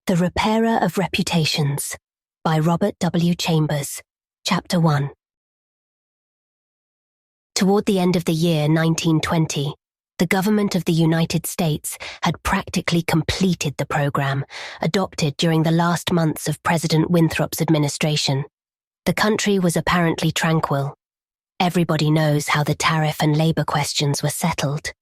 The Repairer of Reputations by Robert W. Chambers, Chapter 1. Toward the end of the year 1920, the government of the United States had practically completed the program adopted during the last months of President Winthrop's administration. The country was apparently tranquil. Everybody knows how the tariff and labor questions were settled.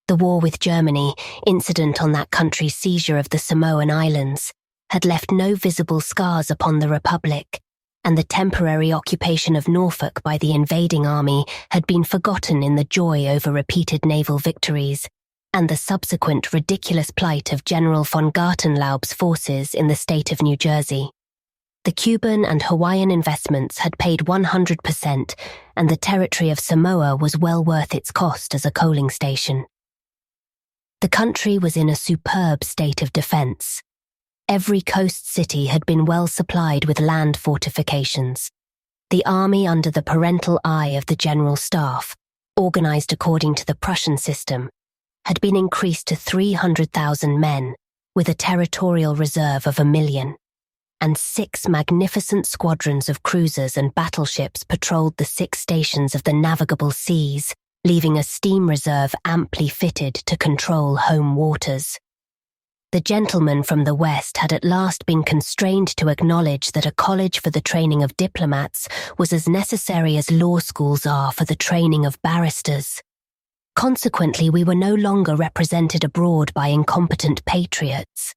The war with Germany, incident on that country's seizure of the Samoan Islands, had left no visible scars upon the Republic, and the temporary occupation of Norfolk by the invading army had been forgotten in the joy over repeated naval victories, and the subsequent ridiculous plight of General von Gartenlaub's forces in the state of New Jersey. The Cuban and Hawaiian investments had paid 100%, and the territory of Samoa was well worth its cost as a coaling station. The country was in a superb state of defense. Every coast city had been well supplied with land fortifications. The army, under the parental eye of the General Staff, organized according to the Prussian system, had been increased to 300,000 men, with a territorial reserve of 1 million, and 6 magnificent squadrons of cruisers and battleships patrolled the 6 stations of the navigable seas, leaving a steam reserve amply fitted to control home waters. The gentlemen from the West had at last been constrained to acknowledge that a college for the training of diplomats was as necessary as law schools are for the training of barristers. Consequently, we were no longer represented abroad by incompetent patriots.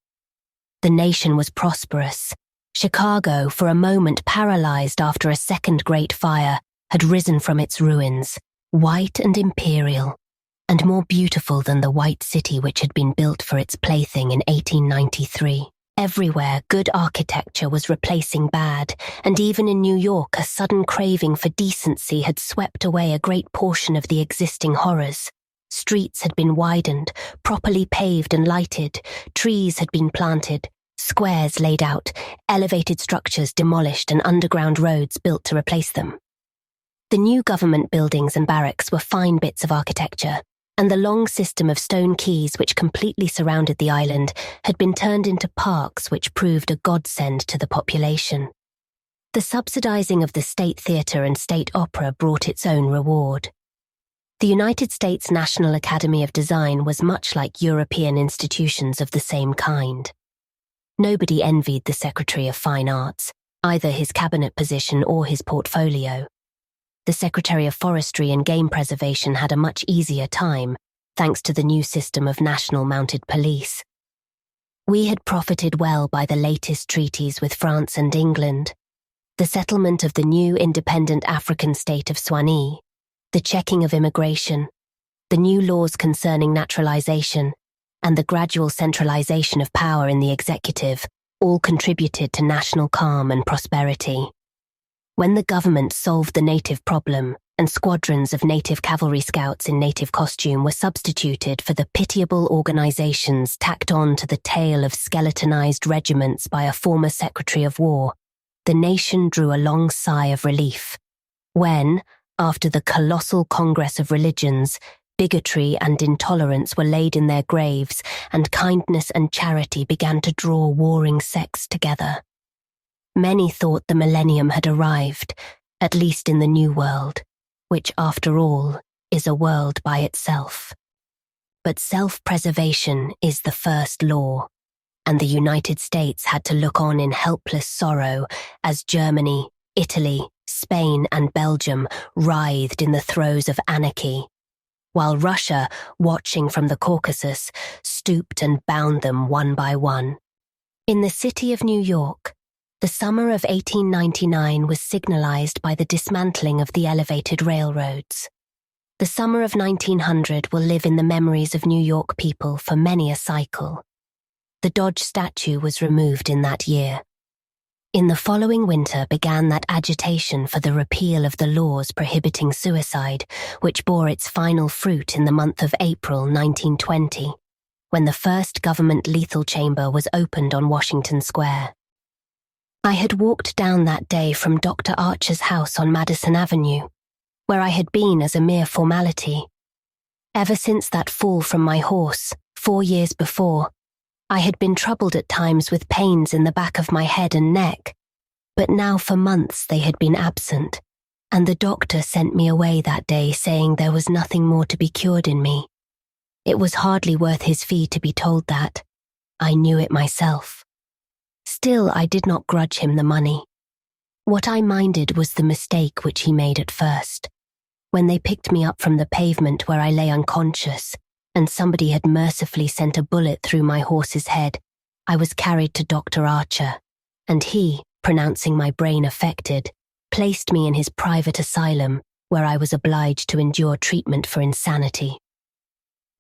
The nation was prosperous. Chicago, for a moment paralyzed after a second Great Fire, had risen from its ruins, white and imperial, and more beautiful than the white city which had been built for its plaything in 1893. Everywhere, good architecture was replacing bad, and even in New York a sudden craving for decency had swept away a great portion of the existing horrors. Streets had been widened, properly paved and lighted, trees had been planted, squares laid out, elevated structures demolished and underground roads built to replace them. The new government buildings and barracks were fine bits of architecture, and the long system of stone quays which completely surrounded the island had been turned into parks which proved a godsend to the population. The subsidizing of the State Theatre and State Opera brought its own reward. The United States National Academy of Design was much like European institutions of the same kind. Nobody envied the Secretary of Fine Arts, either his cabinet position or his portfolio. The Secretary of Forestry and Game Preservation had a much easier time, thanks to the new system of national mounted police. We had profited well by the latest treaties with France and England, the settlement of the new independent African state of Swanee, the checking of immigration, the new laws concerning naturalization, and the gradual centralization of power in the executive, all contributed to national calm and prosperity. When the government solved the native problem and squadrons of native cavalry scouts in native costume were substituted for the pitiable organizations tacked on to the tail of skeletonized regiments by a former Secretary of War, the nation drew a long sigh of relief. When, after the colossal Congress of Religions, bigotry and intolerance were laid in their graves and kindness and charity began to draw warring sects together. Many thought the millennium had arrived, at least in the New World, which, after all, is a world by itself. But self-preservation is the first law, and the United States had to look on in helpless sorrow as Germany, Italy, Spain, and Belgium writhed in the throes of anarchy, while Russia, watching from the Caucasus, stooped and bound them one by one. In the city of New York, the summer of 1899 was signalized by the dismantling of the elevated railroads. The summer of 1900 will live in the memories of New York people for many a cycle. The Dodge statue was removed in that year. In the following winter began that agitation for the repeal of the laws prohibiting suicide, which bore its final fruit in the month of April 1920, when the first government lethal chamber was opened on Washington Square. I had walked down that day from Dr. Archer's house on Madison Avenue, where I had been as a mere formality. Ever since that fall from my horse, 4 years before, I had been troubled at times with pains in the back of my head and neck, but now for months they had been absent, and the doctor sent me away that day saying there was nothing more to be cured in me. It was hardly worth his fee to be told that. I knew it myself. Still, I did not grudge him the money. What I minded was the mistake which he made at first. When they picked me up from the pavement where I lay unconscious, and somebody had mercifully sent a bullet through my horse's head, I was carried to Dr. Archer, and he, pronouncing my brain affected, placed me in his private asylum, where I was obliged to endure treatment for insanity.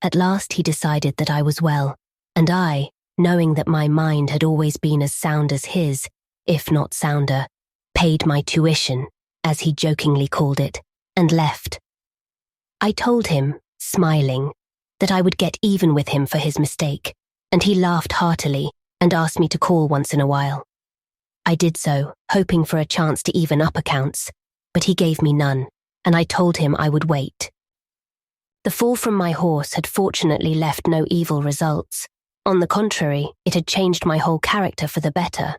At last he decided that I was well, and I, knowing that my mind had always been as sound as his, if not sounder, paid my tuition, as he jokingly called it, and left. I told him, smiling, that I would get even with him for his mistake, and he laughed heartily and asked me to call once in a while. I did so, hoping for a chance to even up accounts, but he gave me none, and I told him I would wait. The fall from my horse had fortunately left no evil results. On the contrary, it had changed my whole character for the better.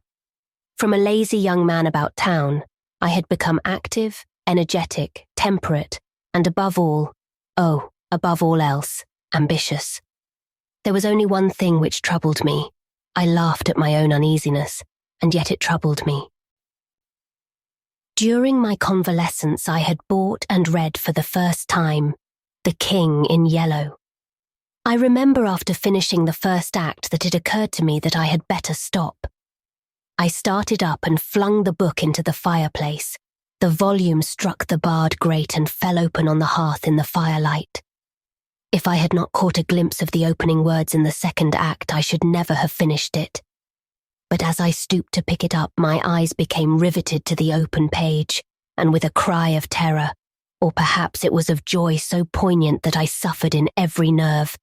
From a lazy young man about town, I had become active, energetic, temperate, and above all else, ambitious. There was only one thing which troubled me. I laughed at my own uneasiness, and yet it troubled me. During my convalescence, I had bought and read for the first time The King in Yellow. I remember after finishing the first act that it occurred to me that I had better stop. I started up and flung the book into the fireplace. The volume struck the barred grate and fell open on the hearth in the firelight. If I had not caught a glimpse of the opening words in the second act, I should never have finished it. But as I stooped to pick it up, my eyes became riveted to the open page, and with a cry of terror, or perhaps it was of joy so poignant that I suffered in every nerve,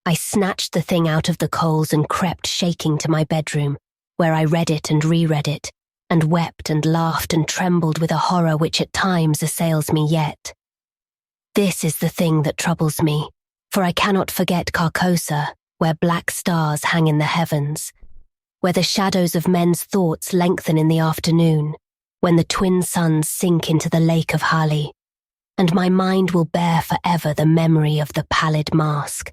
I snatched the thing out of the coals and crept shaking to my bedroom, where I read it and reread it, and wept and laughed and trembled with a horror which at times assails me yet. This is the thing that troubles me, for I cannot forget Carcosa, where black stars hang in the heavens, where the shadows of men's thoughts lengthen in the afternoon, when the twin suns sink into the lake of Hali, and my mind will bear forever the memory of the pallid mask.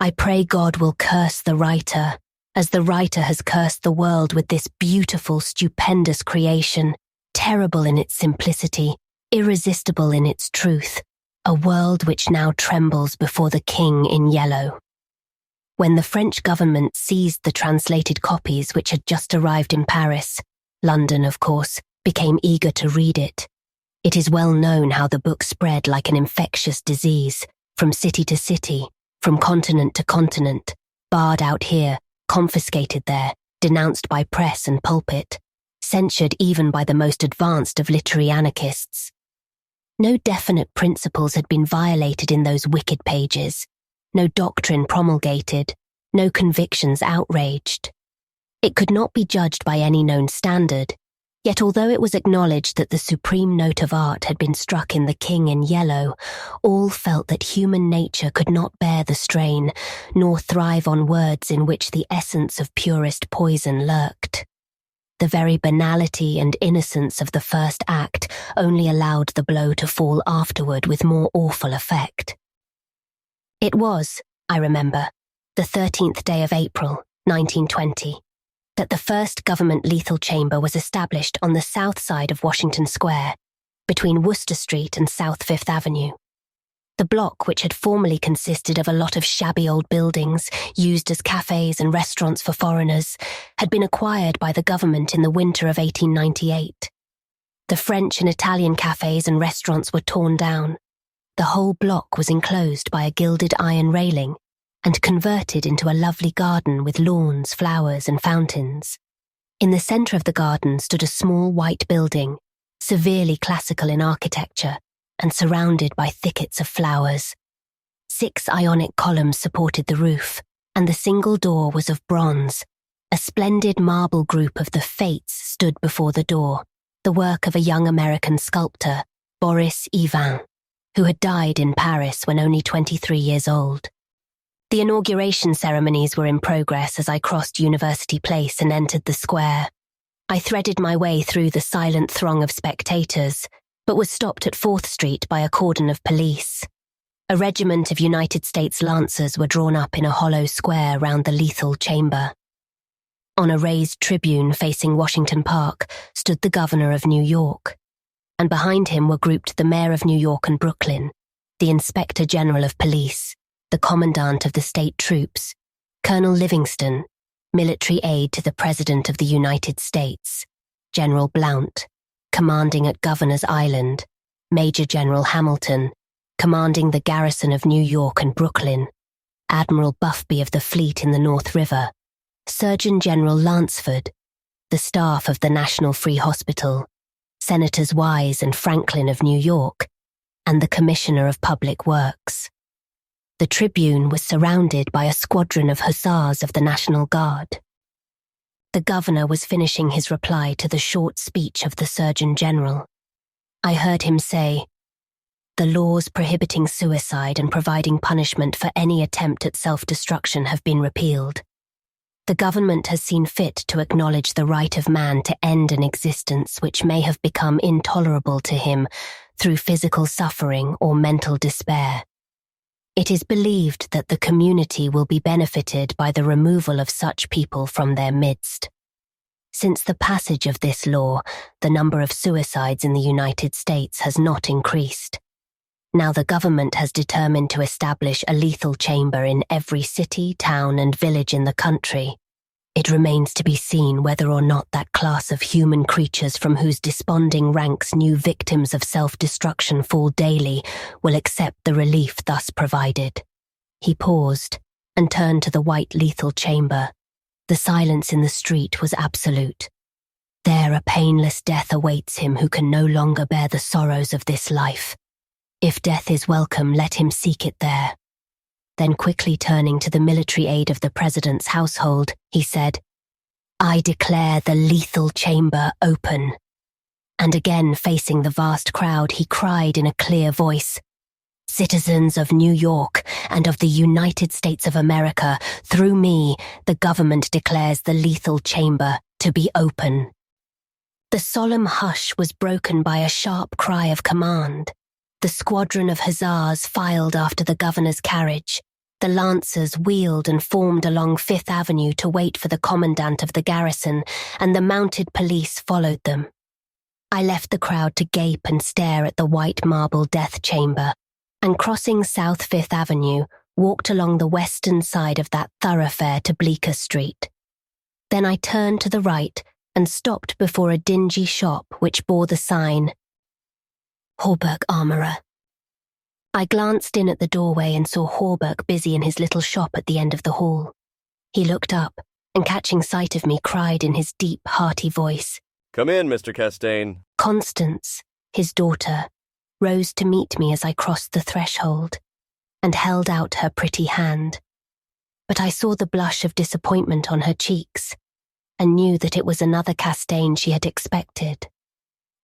I pray God will curse the writer, as the writer has cursed the world with this beautiful, stupendous creation, terrible in its simplicity, irresistible in its truth, a world which now trembles before the King in Yellow. When the French government seized the translated copies which had just arrived in Paris, London, of course, became eager to read it. It is well known how the book spread like an infectious disease, from city to city, from continent to continent, barred out here, confiscated there, denounced by press and pulpit, censured even by the most advanced of literary anarchists. No definite principles had been violated in those wicked pages, no doctrine promulgated, no convictions outraged. It could not be judged by any known standard, yet although it was acknowledged that the supreme note of art had been struck in The King in Yellow, all felt that human nature could not bear the strain, nor thrive on words in which the essence of purest poison lurked. The very banality and innocence of the first act only allowed the blow to fall afterward with more awful effect. It was, I remember, the 13th day of April, 1920, that the first government lethal chamber was established on the south side of Washington Square, between Worcester Street and South Fifth Avenue. The block, which had formerly consisted of a lot of shabby old buildings used as cafes and restaurants for foreigners, had been acquired by the government in the winter of 1898. The French and Italian cafes and restaurants were torn down. The whole block was enclosed by a gilded iron railing and converted into a lovely garden with lawns, flowers, and fountains. In the centre of the garden stood a small white building, severely classical in architecture, and surrounded by thickets of flowers. 6 Ionic columns supported the roof, and the single door was of bronze. A splendid marble group of the Fates stood before the door, the work of a young American sculptor, Boris Yvain, who had died in Paris when only 23 years old. The inauguration ceremonies were in progress as I crossed University Place and entered the square. I threaded my way through the silent throng of spectators, but was stopped at 4th Street by a cordon of police. A regiment of United States Lancers were drawn up in a hollow square round the lethal chamber. On a raised tribune facing Washington Park stood the governor of New York, and behind him were grouped the mayor of New York and Brooklyn, the inspector general of police, the commandant of the state troops, Colonel Livingston, military aide to the President of the United States, General Blount, commanding at Governor's Island, Major General Hamilton, commanding the garrison of New York and Brooklyn, Admiral Buffby of the fleet in the North River, Surgeon General Lansford, the staff of the National Free Hospital, Senators Wise and Franklin of New York, and the Commissioner of Public Works. The tribune was surrounded by a squadron of hussars of the National Guard. The governor was finishing his reply to the short speech of the Surgeon General. I heard him say, "The laws prohibiting suicide and providing punishment for any attempt at self-destruction have been repealed. The government has seen fit to acknowledge the right of man to end an existence which may have become intolerable to him through physical suffering or mental despair. It is believed that the community will be benefited by the removal of such people from their midst. Since the passage of this law, the number of suicides in the United States has not increased. Now the government has determined to establish a lethal chamber in every city, town, and village in the country. It remains to be seen whether or not that class of human creatures from whose desponding ranks new victims of self-destruction fall daily will accept the relief thus provided." He paused and turned to the white lethal chamber. The silence in the street was absolute. There a painless death awaits him who can no longer bear the sorrows of this life. If death is welcome, let him seek it there. Then quickly turning to the military aide of the president's household, he said, "I declare the lethal chamber open." And again facing the vast crowd, he cried in a clear voice, "Citizens of New York and of the United States of America, through me, the government declares the lethal chamber to be open." The solemn hush was broken by a sharp cry of command. The squadron of hussars filed after the governor's carriage. The lancers wheeled and formed along 5th Avenue to wait for the commandant of the garrison, and the mounted police followed them. I left the crowd to gape and stare at the white marble death chamber, and crossing South 5th Avenue, walked along the western side of that thoroughfare to Bleecker Street. Then I turned to the right and stopped before a dingy shop which bore the sign, "Hawberk Armourer." I glanced in at the doorway and saw Hawberk busy in his little shop at the end of the hall. He looked up, and catching sight of me, cried in his deep, hearty voice, "Come in, Mr. Castaigne." Constance, his daughter, rose to meet me as I crossed the threshold, and held out her pretty hand. But I saw the blush of disappointment on her cheeks, and knew that it was another Castaigne she had expected,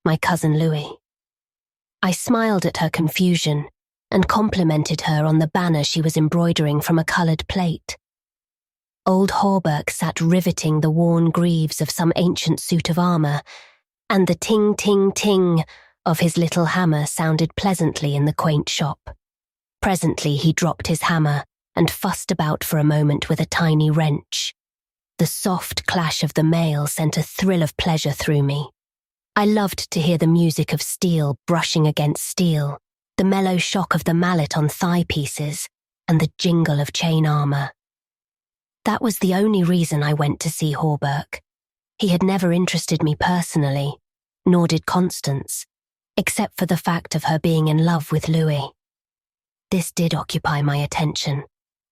my cousin Louis. I smiled at her confusion and complimented her on the banner she was embroidering from a coloured plate. Old Hawberk sat riveting the worn greaves of some ancient suit of armour, and the ting-ting-ting of his little hammer sounded pleasantly in the quaint shop. Presently he dropped his hammer and fussed about for a moment with a tiny wrench. The soft clash of the mail sent a thrill of pleasure through me. I loved to hear the music of steel brushing against steel, the mellow shock of the mallet on thigh pieces, and the jingle of chain armour. That was the only reason I went to see Hawberk. He had never interested me personally, nor did Constance, except for the fact of her being in love with Louis. This did occupy my attention,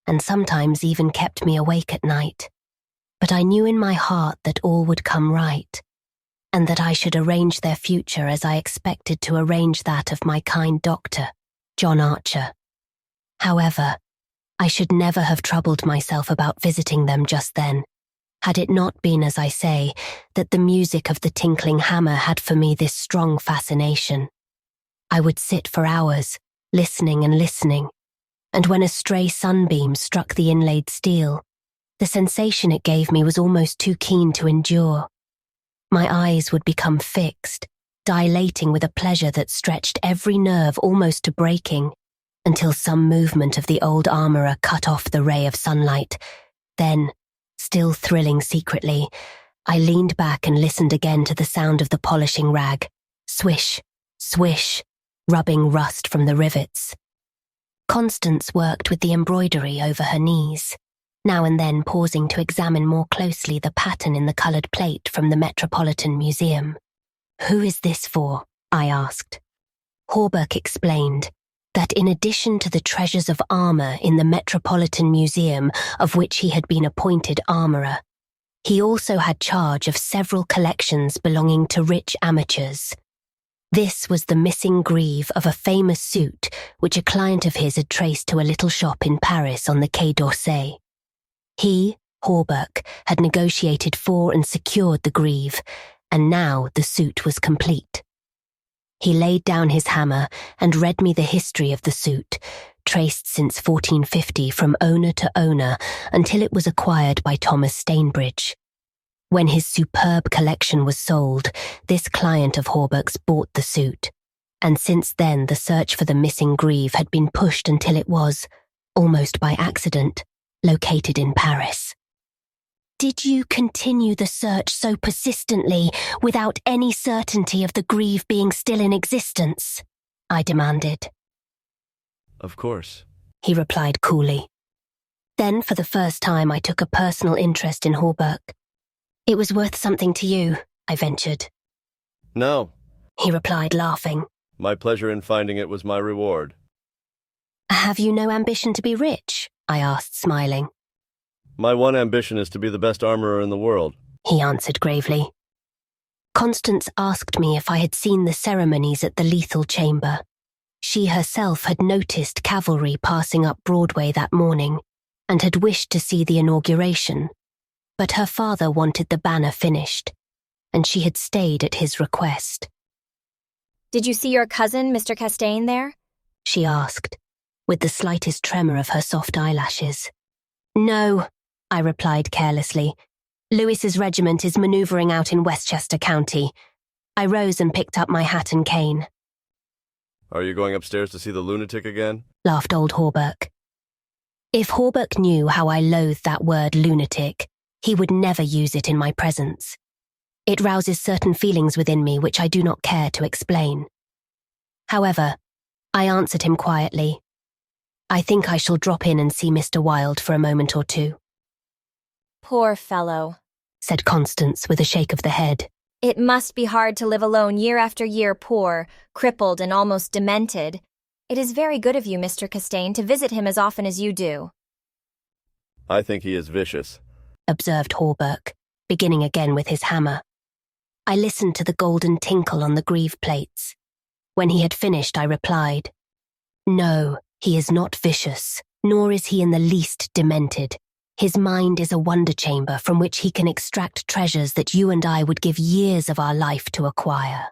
and sometimes even kept me awake at night. But I knew in my heart that all would come right, and that I should arrange their future as I expected to arrange that of my kind doctor, John Archer. However, I should never have troubled myself about visiting them just then, had it not been, as I say, that the music of the tinkling hammer had for me this strong fascination. I would sit for hours, listening and listening, and when a stray sunbeam struck the inlaid steel, the sensation it gave me was almost too keen to endure. My eyes would become fixed, dilating with a pleasure that stretched every nerve almost to breaking, until some movement of the old armourer cut off the ray of sunlight. Then, still thrilling secretly, I leaned back and listened again to the sound of the polishing rag, swish, swish, rubbing rust from the rivets. Constance worked with the embroidery over her knees, now and then pausing to examine more closely the pattern in the coloured plate from the Metropolitan Museum. "Who is this for?" I asked. Hawberk explained that in addition to the treasures of armour in the Metropolitan Museum, of which he had been appointed armourer, he also had charge of several collections belonging to rich amateurs. This was the missing greave of a famous suit which a client of his had traced to a little shop in Paris on the Quai d'Orsay. He, Hawberk, had negotiated for and secured the greave, and now the suit was complete. He laid down his hammer and read me the history of the suit, traced since 1450 from owner to owner until it was acquired by Thomas Stainbridge. When his superb collection was sold, this client of Hawberk's bought the suit, and since then the search for the missing greave had been pushed until it was, almost by accident, located in Paris. "Did you continue the search so persistently without any certainty of the greave being still in existence?" I demanded. Of course, he replied coolly. Then for the first time I took a personal interest in Hawberk. "It was worth something to you," I ventured. No, he replied, laughing. My pleasure in finding it was my reward. "Have you no ambition to be rich?" I asked, smiling. My one ambition is to be the best armorer in the world, he answered gravely. Constance asked me if I had seen the ceremonies at the lethal chamber. She herself had noticed cavalry passing up Broadway that morning and had wished to see the inauguration, but her father wanted the banner finished, and she had stayed at his request. "Did you see your cousin, Mr. Castaigne, there?" she asked, with the slightest tremor of her soft eyelashes. "No," I replied carelessly. "Lewis's regiment is manoeuvring out in Westchester County." I rose and picked up my hat and cane. Are you going upstairs to see the lunatic again? Laughed old Hawberk. If Hawberk knew how I loathed that word lunatic, he would never use it in my presence. It rouses certain feelings within me which I do not care to explain. However, I answered him quietly. "I think I shall drop in and see Mr. Wilde for a moment or two." "Poor fellow," said Constance with a shake of the head. "It must be hard to live alone year after year, poor, crippled, and almost demented. It is very good of you, Mr. Castaigne, to visit him as often as you do." I think he is vicious, observed Hawberk, beginning again with his hammer. I listened to the golden tinkle on the greave plates. When he had finished, I replied, "No, he is not vicious, nor is he in the least demented. His mind is a wonder chamber from which he can extract treasures that you and I would give years of our life to acquire."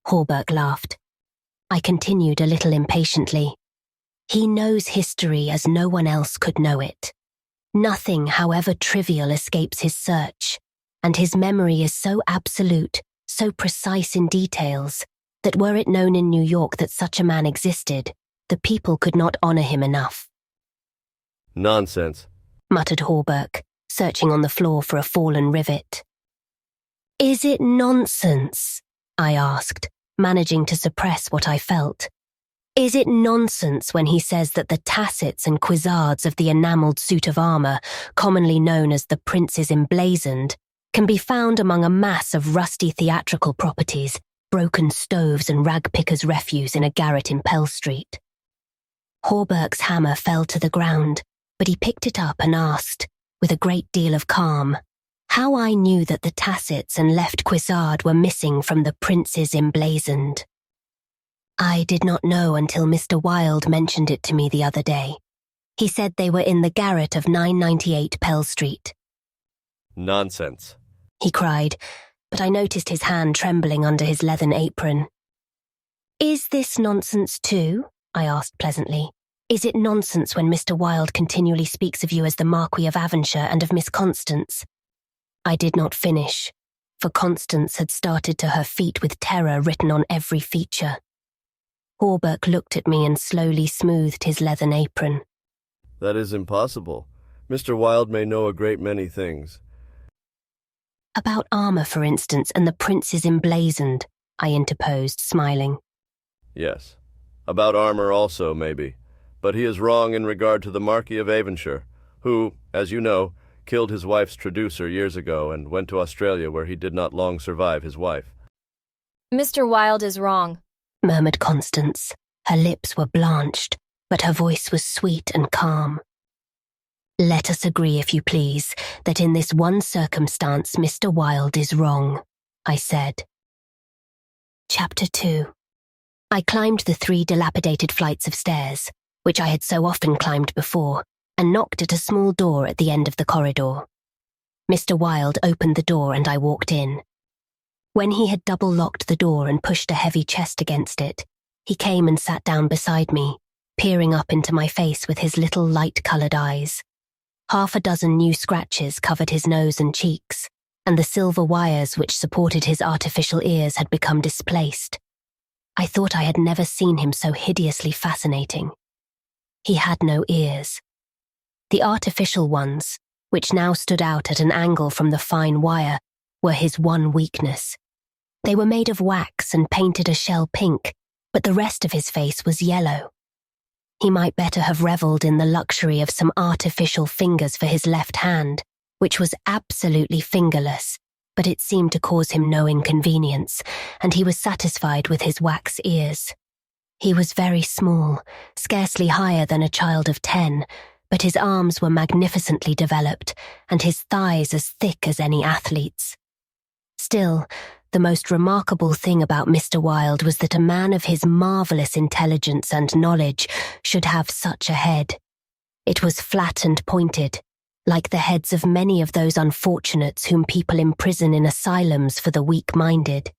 Hawberk laughed. I continued a little impatiently. "He knows history as no one else could know it. Nothing, however trivial, escapes his search, and his memory is so absolute, so precise in details, that were it known in New York that such a man existed, the people could not honor him enough." Nonsense, muttered Hawberk, searching on the floor for a fallen rivet. "Is it nonsense?" I asked, managing to suppress what I felt. "Is it nonsense when he says that the tassets and cuissards of the enamelled suit of armour, commonly known as the Prince's Emblazoned, can be found among a mass of rusty theatrical properties, broken stoves and rag-pickers' refuse in a garret in Pell Street?" Hawberk's hammer fell to the ground, but he picked it up and asked, with a great deal of calm, how I knew that the tassets and left cuissard were missing from the Prince's Emblazoned. I did not know until Mr. Wilde mentioned it to me the other day. He said they were in the garret of 998 Pell Street. Nonsense, he cried, but I noticed his hand trembling under his leathern apron. "Is this nonsense too?" I asked pleasantly. Is it nonsense when Mr. Wilde continually speaks of you as the Marquis of Avonshire and of Miss Constance? I did not finish, for Constance had started to her feet with terror written on every feature. Hawberk looked at me and slowly smoothed his leathern apron. That is impossible. Mr. Wilde may know a great many things. About armour, for instance, and the princes emblazoned, I interposed, smiling. Yes. About armor also, maybe. But he is wrong in regard to the Marquis of Avonshire, who, as you know, killed his wife's traducer years ago and went to Australia where he did not long survive his wife. Mr. Wilde is wrong, murmured Constance. Her lips were blanched, but her voice was sweet and calm. Let us agree, if you please, that in this one circumstance Mr. Wilde is wrong, I said. Chapter 2. I climbed the 3 dilapidated flights of stairs, which I had so often climbed before, and knocked at a small door at the end of the corridor. Mr. Wilde opened the door and I walked in. When he had double-locked the door and pushed a heavy chest against it, he came and sat down beside me, peering up into my face with his little light-coloured eyes. 6 new scratches covered his nose and cheeks, and the silver wires which supported his artificial ears had become displaced. I thought I had never seen him so hideously fascinating. He had no ears. The artificial ones, which now stood out at an angle from the fine wire, were his one weakness. They were made of wax and painted a shell pink, but the rest of his face was yellow. He might better have revelled in the luxury of some artificial fingers for his left hand, which was absolutely fingerless, but it seemed to cause him no inconvenience, and he was satisfied with his wax ears. He was very small, scarcely higher than a child of 10, but his arms were magnificently developed, and his thighs as thick as any athlete's. Still, the most remarkable thing about Mr. Wilde was that a man of his marvellous intelligence and knowledge should have such a head. It was flat and pointed, like the heads of many of those unfortunates whom people imprison in asylums for the weak-minded.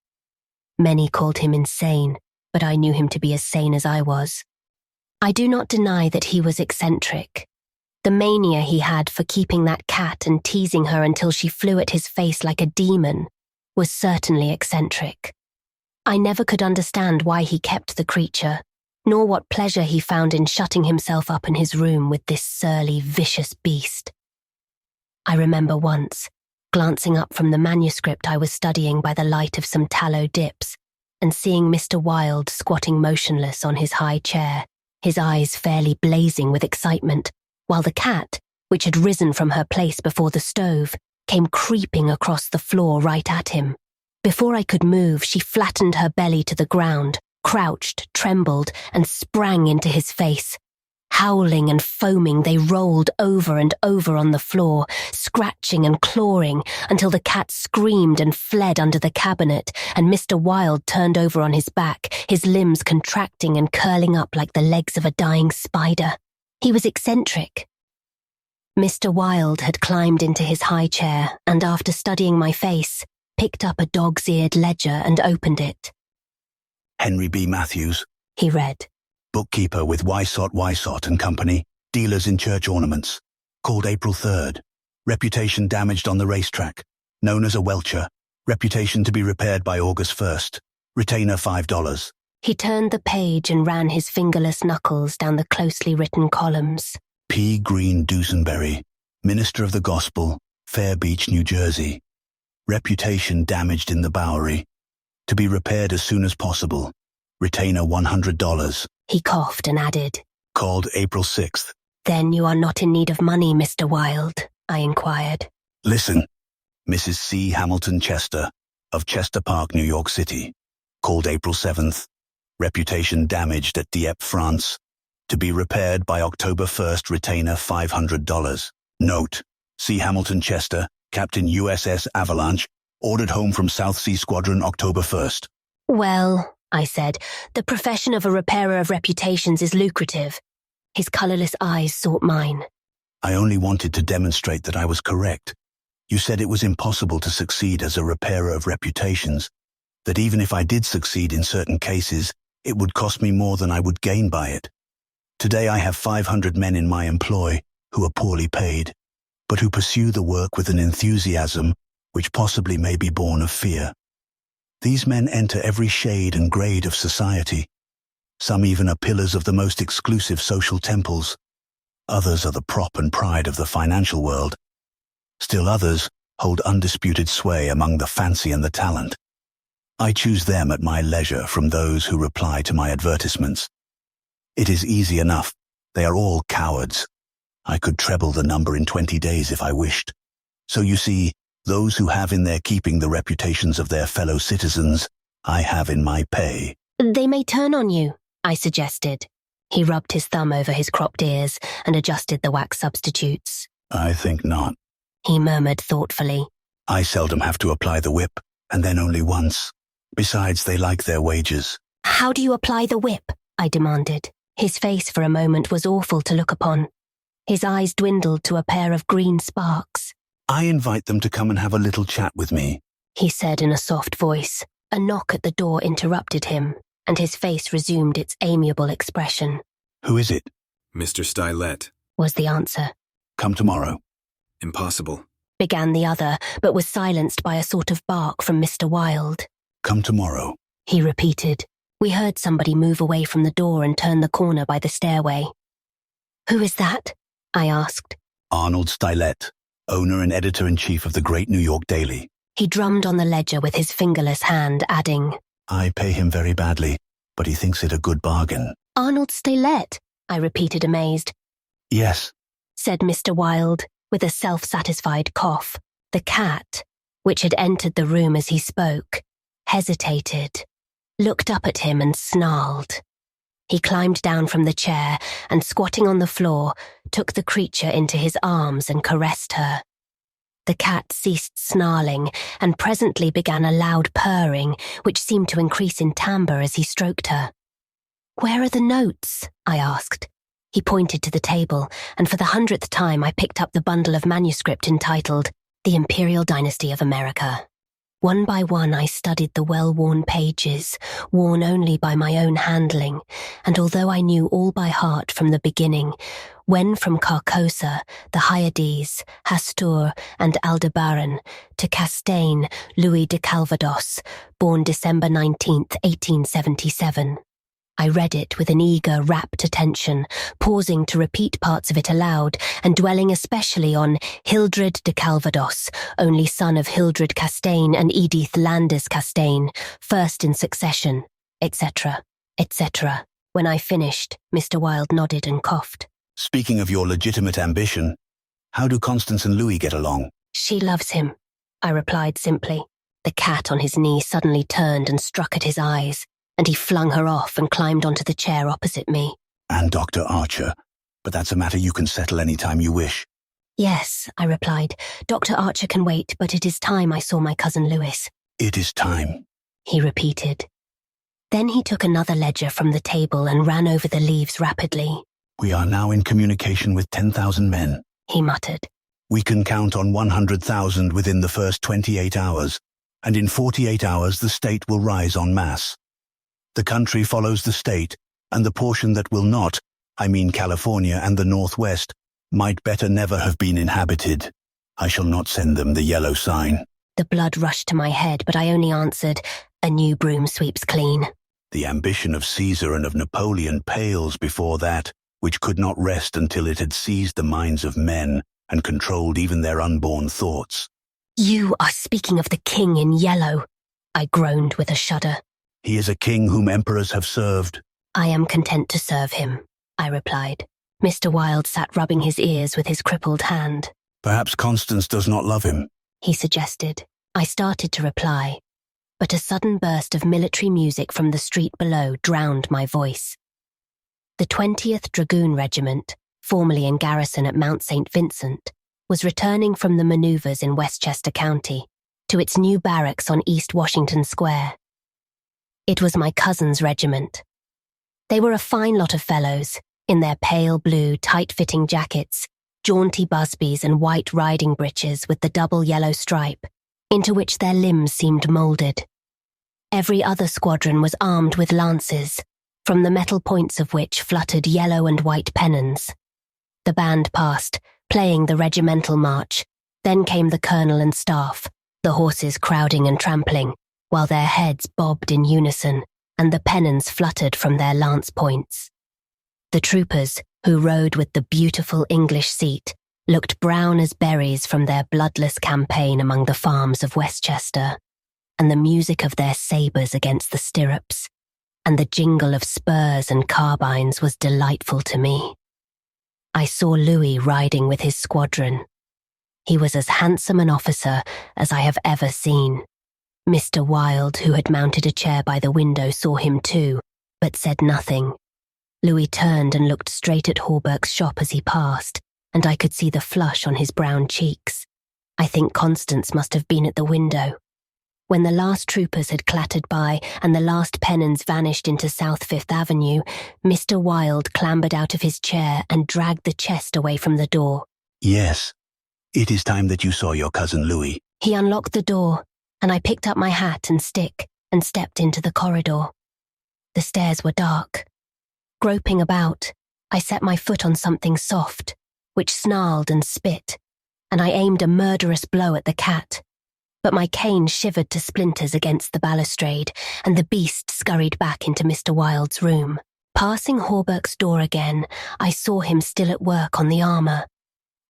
Many called him insane, but I knew him to be as sane as I was. I do not deny that he was eccentric. The mania he had for keeping that cat and teasing her until she flew at his face like a demon was certainly eccentric. I never could understand why he kept the creature, nor what pleasure he found in shutting himself up in his room with this surly, vicious beast. I remember once, glancing up from the manuscript I was studying by the light of some tallow dips, and seeing Mr. Wilde squatting motionless on his high chair, his eyes fairly blazing with excitement, while the cat, which had risen from her place before the stove, came creeping across the floor right at him. Before I could move, she flattened her belly to the ground, crouched, trembled, and sprang into his face. Howling and foaming, they rolled over and over on the floor, scratching and clawing, until the cat screamed and fled under the cabinet, and Mr. Wilde turned over on his back, his limbs contracting and curling up like the legs of a dying spider. He was eccentric. Mr. Wilde had climbed into his high chair and, after studying my face, picked up a dog's-eared ledger and opened it. Henry B. Matthews, he read. Bookkeeper with Wysott and Company, dealers in church ornaments. Called April 3rd. Reputation damaged on the racetrack. Known as a welcher. Reputation to be repaired by August 1st. Retainer $5. He turned the page and ran his fingerless knuckles down the closely written columns. P. Green Dusenberry, Minister of the Gospel, Fair Beach, New Jersey. Reputation damaged in the Bowery. To be repaired as soon as possible. Retainer $100. He coughed and added. Called April 6th. Then you are not in need of money, Mr. Wilde, I inquired. Listen, Mrs. C. Hamilton Chester, of Chester Park, New York City. Called April 7th. Reputation damaged at Dieppe, France. To be repaired by October 1st, retainer $500. Note, C. Hamilton Chester, Captain USS Avalanche, ordered home from South Sea Squadron October 1st. Well, I said, the profession of a repairer of reputations is lucrative. His colourless eyes sought mine. I only wanted to demonstrate that I was correct. You said it was impossible to succeed as a repairer of reputations, that even if I did succeed in certain cases, it would cost me more than I would gain by it. Today I have 500 men in my employ who are poorly paid, but who pursue the work with an enthusiasm which possibly may be born of fear. These men enter every shade and grade of society. Some even are pillars of the most exclusive social temples. Others are the prop and pride of the financial world. Still others hold undisputed sway among the fancy and the talent. I choose them at my leisure from those who reply to my advertisements. It is easy enough. They are all cowards. I could treble the number in 20 days if I wished. So you see, those who have in their keeping the reputations of their fellow citizens, I have in my pay. They may turn on you, I suggested. He rubbed his thumb over his cropped ears and adjusted the wax substitutes. I think not. He murmured thoughtfully. I seldom have to apply the whip, and then only once. Besides, they like their wages. How do you apply the whip? I demanded. His face for a moment was awful to look upon. His eyes dwindled to a pair of green sparks. I invite them to come and have a little chat with me, he said in a soft voice. A knock at the door interrupted him, and his face resumed its amiable expression. Who is it? Mr. Stylet, was the answer. Come tomorrow. Impossible, began the other, but was silenced by a sort of bark from Mr. Wilde. Come tomorrow, he repeated. We heard somebody move away from the door and turn the corner by the stairway. Who is that? I asked. Arnold Stylet, owner and editor-in-chief of the Great New York Daily. He drummed on the ledger with his fingerless hand, adding, I pay him very badly, but he thinks it a good bargain. Arnold Stylet, I repeated amazed. Yes, said Mr. Wilde, with a self-satisfied cough. The cat, which had entered the room as he spoke, hesitated, looked up at him and snarled. He climbed down from the chair and, squatting on the floor, took the creature into his arms and caressed her. The cat ceased snarling and presently began a loud purring, which seemed to increase in timbre as he stroked her. Where are the notes? I asked. He pointed to the table, and for the 100th time I picked up the bundle of manuscript entitled The Imperial Dynasty of America. One by one I studied the well-worn pages, worn only by my own handling, and although I knew all by heart from the beginning, when from Carcosa, the Hyades, Hastur, and Aldebaran, to Castaigne, Louis de Calvados, born December 19th, 1877. I read it with an eager, rapt attention, pausing to repeat parts of it aloud, and dwelling especially on Hildred de Calvados, only son of Hildred Castaigne and Edith Landis Castaigne, first in succession, etc., etc. When I finished, Mr. Wilde nodded and coughed. Speaking of your legitimate ambition, how do Constance and Louis get along? She loves him, I replied simply. The cat on his knee suddenly turned and struck at his eyes, and he flung her off and climbed onto the chair opposite me. And Dr. Archer, but that's a matter you can settle any time you wish. Yes, I replied. Dr. Archer can wait, but it is time I saw my cousin Louis. It is time, he repeated. Then he took another ledger from the table and ran over the leaves rapidly. We are now in communication with 10,000 men, he muttered. We can count on 100,000 within the first 28 hours, and in 48 hours the state will rise en masse. The country follows the state, and the portion that will not, I mean California and the Northwest, might better never have been inhabited. I shall not send them the yellow sign. The blood rushed to my head, but I only answered, a new broom sweeps clean. The ambition of Caesar and of Napoleon pales before that, which could not rest until it had seized the minds of men and controlled even their unborn thoughts. You are speaking of the king in yellow, I groaned with a shudder. He is a king whom emperors have served. I am content to serve him, I replied. Mr. Wilde sat rubbing his ears with his crippled hand. Perhaps Constance does not love him, he suggested. I started to reply, but a sudden burst of military music from the street below drowned my voice. The 20th Dragoon Regiment, formerly in garrison at Mount St. Vincent, was returning from the maneuvers in Westchester County to its new barracks on East Washington Square. It was my cousin's regiment. They were a fine lot of fellows, in their pale blue, tight-fitting jackets, jaunty busbies and white riding breeches with the double yellow stripe, into which their limbs seemed moulded. Every other squadron was armed with lances, from the metal points of which fluttered yellow and white pennons. The band passed, playing the regimental march. Then came the colonel and staff, the horses crowding and trampling, while their heads bobbed in unison and the pennons fluttered from their lance points. The troopers, who rode with the beautiful English seat, looked brown as berries from their bloodless campaign among the farms of Westchester, and the music of their sabres against the stirrups, and the jingle of spurs and carbines was delightful to me. I saw Louis riding with his squadron. He was as handsome an officer as I have ever seen. Mr. Wilde, who had mounted a chair by the window, saw him too, but said nothing. Louis turned and looked straight at Hawberk's shop as he passed, and I could see the flush on his brown cheeks. I think Constance must have been at the window. When the last troopers had clattered by and the last pennons vanished into South Fifth Avenue, Mr. Wilde clambered out of his chair and dragged the chest away from the door. Yes, it is time that you saw your cousin Louis. He unlocked the door, and I picked up my hat and stick and stepped into the corridor. The stairs were dark. Groping about, I set my foot on something soft, which snarled and spit, and I aimed a murderous blow at the cat. But my cane shivered to splinters against the balustrade, and the beast scurried back into Mr. Wilde's room. Passing Hawberk's door again, I saw him still at work on the armour.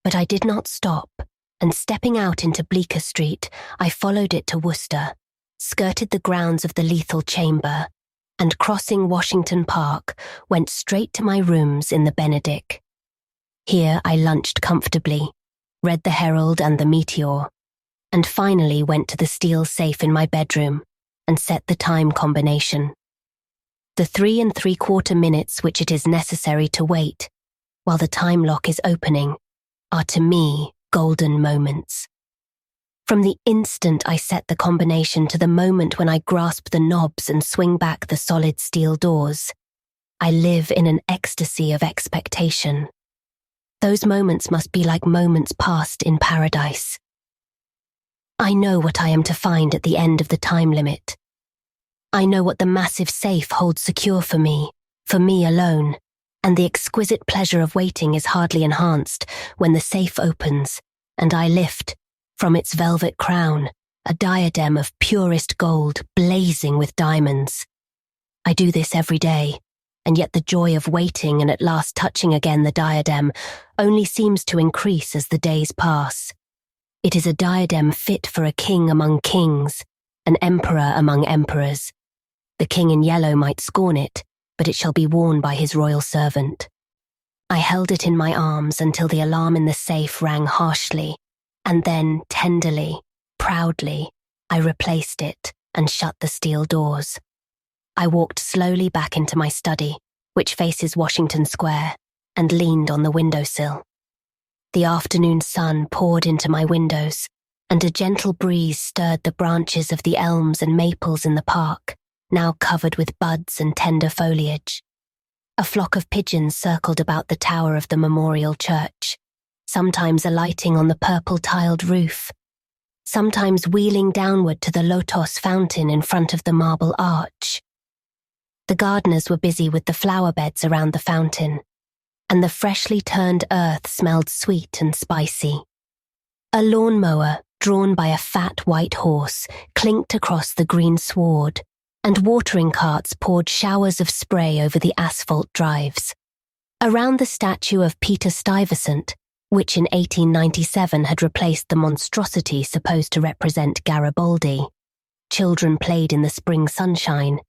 But I did not stop, and stepping out into Bleecker Street, I followed it to Worcester, skirted the grounds of the lethal chamber, and crossing Washington Park, went straight to my rooms in the Benedict. Here I lunched comfortably, read the Herald and the Meteor, and finally went to the steel safe in my bedroom and set the time combination. The 3 3/4 minutes which it is necessary to wait, while the time lock is opening, are to me golden moments. From the instant I set the combination to the moment when I grasp the knobs and swing back the solid steel doors, I live in an ecstasy of expectation. Those moments must be like moments passed in paradise. I know what I am to find at the end of the time limit. I know what the massive safe holds secure for me alone, and the exquisite pleasure of waiting is hardly enhanced when the safe opens and I lift, from its velvet crown, a diadem of purest gold blazing with diamonds. I do this every day, and yet the joy of waiting and at last touching again the diadem only seems to increase as the days pass. It is a diadem fit for a king among kings, an emperor among emperors. The king in yellow might scorn it, but it shall be worn by his royal servant. I held it in my arms until the alarm in the safe rang harshly, and then tenderly, proudly, I replaced it and shut the steel doors. I walked slowly back into my study, which faces Washington Square, and leaned on the windowsill. The afternoon sun poured into my windows, and a gentle breeze stirred the branches of the elms and maples in the park, now covered with buds and tender foliage. A flock of pigeons circled about the tower of the memorial church, sometimes alighting on the purple-tiled roof, sometimes wheeling downward to the lotos fountain in front of the marble arch. The gardeners were busy with the flower beds around the fountain, and the freshly turned earth smelled sweet and spicy. A lawnmower, drawn by a fat white horse, clinked across the green sward, and watering carts poured showers of spray over the asphalt drives. Around the statue of Peter Stuyvesant, which in 1897 had replaced the monstrosity supposed to represent Garibaldi, children played in the spring sunshine,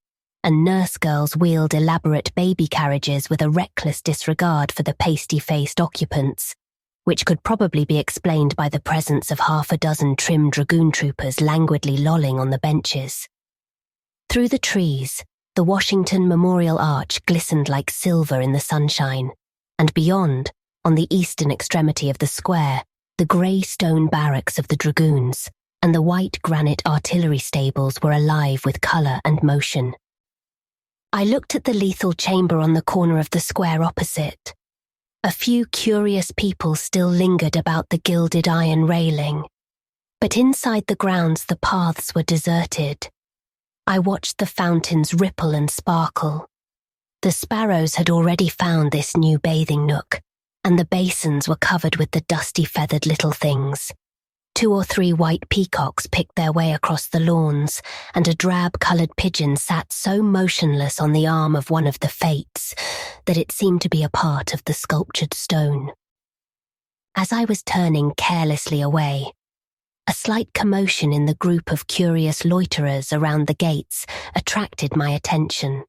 and nurse girls wheeled elaborate baby carriages with a reckless disregard for the pasty-faced occupants, which could probably be explained by the presence of half a dozen trim dragoon troopers languidly lolling on the benches. Through the trees, the Washington Memorial Arch glistened like silver in the sunshine, and beyond, on the eastern extremity of the square, the grey stone barracks of the dragoons and the white granite artillery stables were alive with colour and motion. I looked at the lethal chamber on the corner of the square opposite. A few curious people still lingered about the gilded iron railing, but inside the grounds the paths were deserted. I watched the fountains ripple and sparkle. The sparrows had already found this new bathing nook, and the basins were covered with the dusty feathered little things. 2 or 3 white peacocks picked their way across the lawns, and a drab-coloured pigeon sat so motionless on the arm of one of the fates that it seemed to be a part of the sculptured stone. As I was turning carelessly away, a slight commotion in the group of curious loiterers around the gates attracted my attention.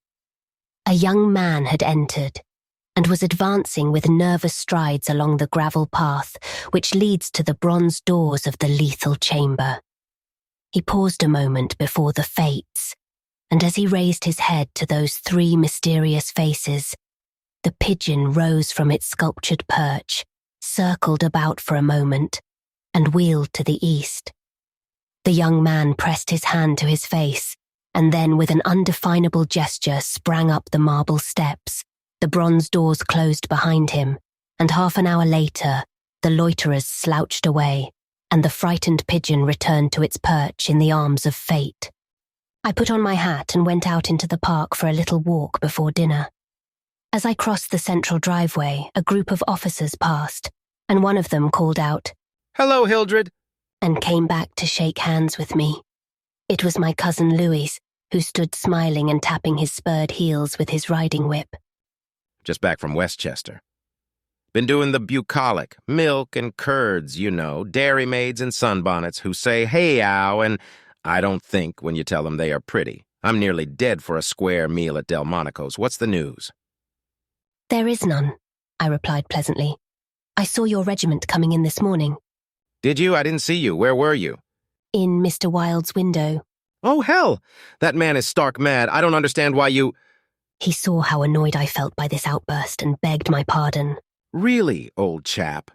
A young man had entered and was advancing with nervous strides along the gravel path which leads to the bronze doors of the lethal chamber. He paused a moment before the fates, and as he raised his head to those 3 mysterious faces, the pigeon rose from its sculptured perch, circled about for a moment, and wheeled to the east. The young man pressed his hand to his face, and then with an undefinable gesture sprang up the marble steps. The bronze doors closed behind him, and half an hour later, the loiterers slouched away, and the frightened pigeon returned to its perch in the arms of fate. I put on my hat and went out into the park for a little walk before dinner. As I crossed the central driveway, a group of officers passed, and one of them called out, "Hello, Hildred," and came back to shake hands with me. It was my cousin Louis, who stood smiling and tapping his spurred heels with his riding whip. "Just back from Westchester. Been doing the bucolic, milk and curds, you know, dairy maids and sunbonnets who say, 'Hey-ow,' and I don't think when you tell them they are pretty. I'm nearly dead for a square meal at Delmonico's. What's the news?" "There is none," I replied pleasantly. "I saw your regiment coming in this morning." "Did you? I didn't see you. Where were you?" "In Mr. Wilde's window." "Oh, hell! That man is stark mad. I don't understand why you—" He saw how annoyed I felt by this outburst and begged my pardon. "Really, old chap?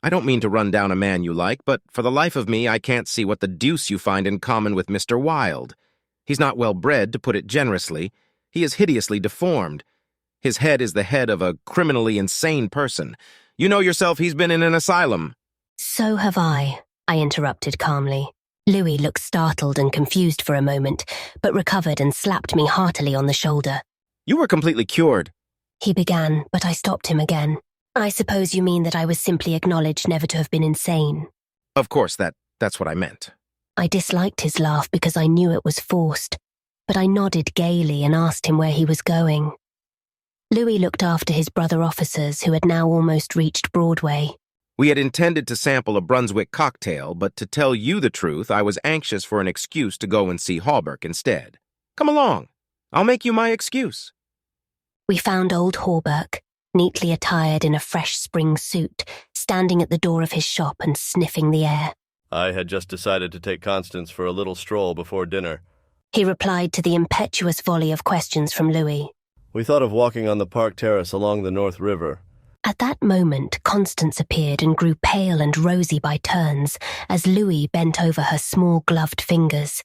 I don't mean to run down a man you like, but for the life of me, I can't see what the deuce you find in common with Mr. Wilde. He's not well bred, to put it generously. He is hideously deformed. His head is the head of a criminally insane person. You know yourself he's been in an asylum." "So have I interrupted calmly. Louis looked startled and confused for a moment, but recovered and slapped me heartily on the shoulder. "You were completely cured." He began, but I stopped him again. "I suppose you mean that I was simply acknowledged never to have been insane." "Of course, that's what I meant." I disliked his laugh because I knew it was forced, but I nodded gaily and asked him where he was going. Louis looked after his brother officers who had now almost reached Broadway. "We had intended to sample a Brunswick cocktail, but to tell you the truth, I was anxious for an excuse to go and see Hawberk instead. Come along. I'll make you my excuse." We found old Hawberk, neatly attired in a fresh spring suit, standing at the door of his shop and sniffing the air. I had just decided to take Constance for a little stroll before dinner. He replied to the impetuous volley of questions from Louis. We thought of walking on the park terrace along the North River. At that moment, Constance appeared and grew pale and rosy by turns as Louis bent over her small gloved fingers.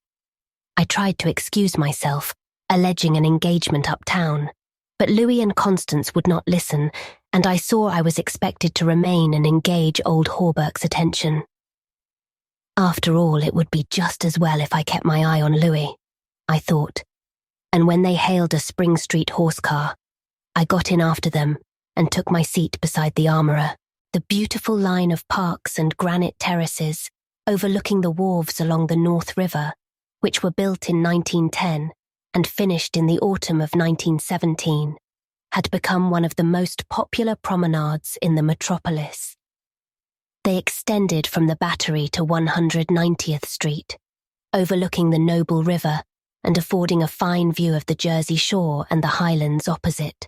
I tried to excuse myself, alleging an engagement uptown, but Louis and Constance would not listen, and I saw I was expected to remain and engage old Hawberk's attention. After all, it would be just as well if I kept my eye on Louis, I thought, and when they hailed a Spring Street horse car, I got in after them and took my seat beside the armourer. The beautiful line of parks and granite terraces overlooking the wharves along the North River, which were built in 1910 and finished in the autumn of 1917, had become one of the most popular promenades in the metropolis. They extended from the Battery to 190th Street, overlooking the noble river and affording a fine view of the Jersey Shore and the highlands opposite.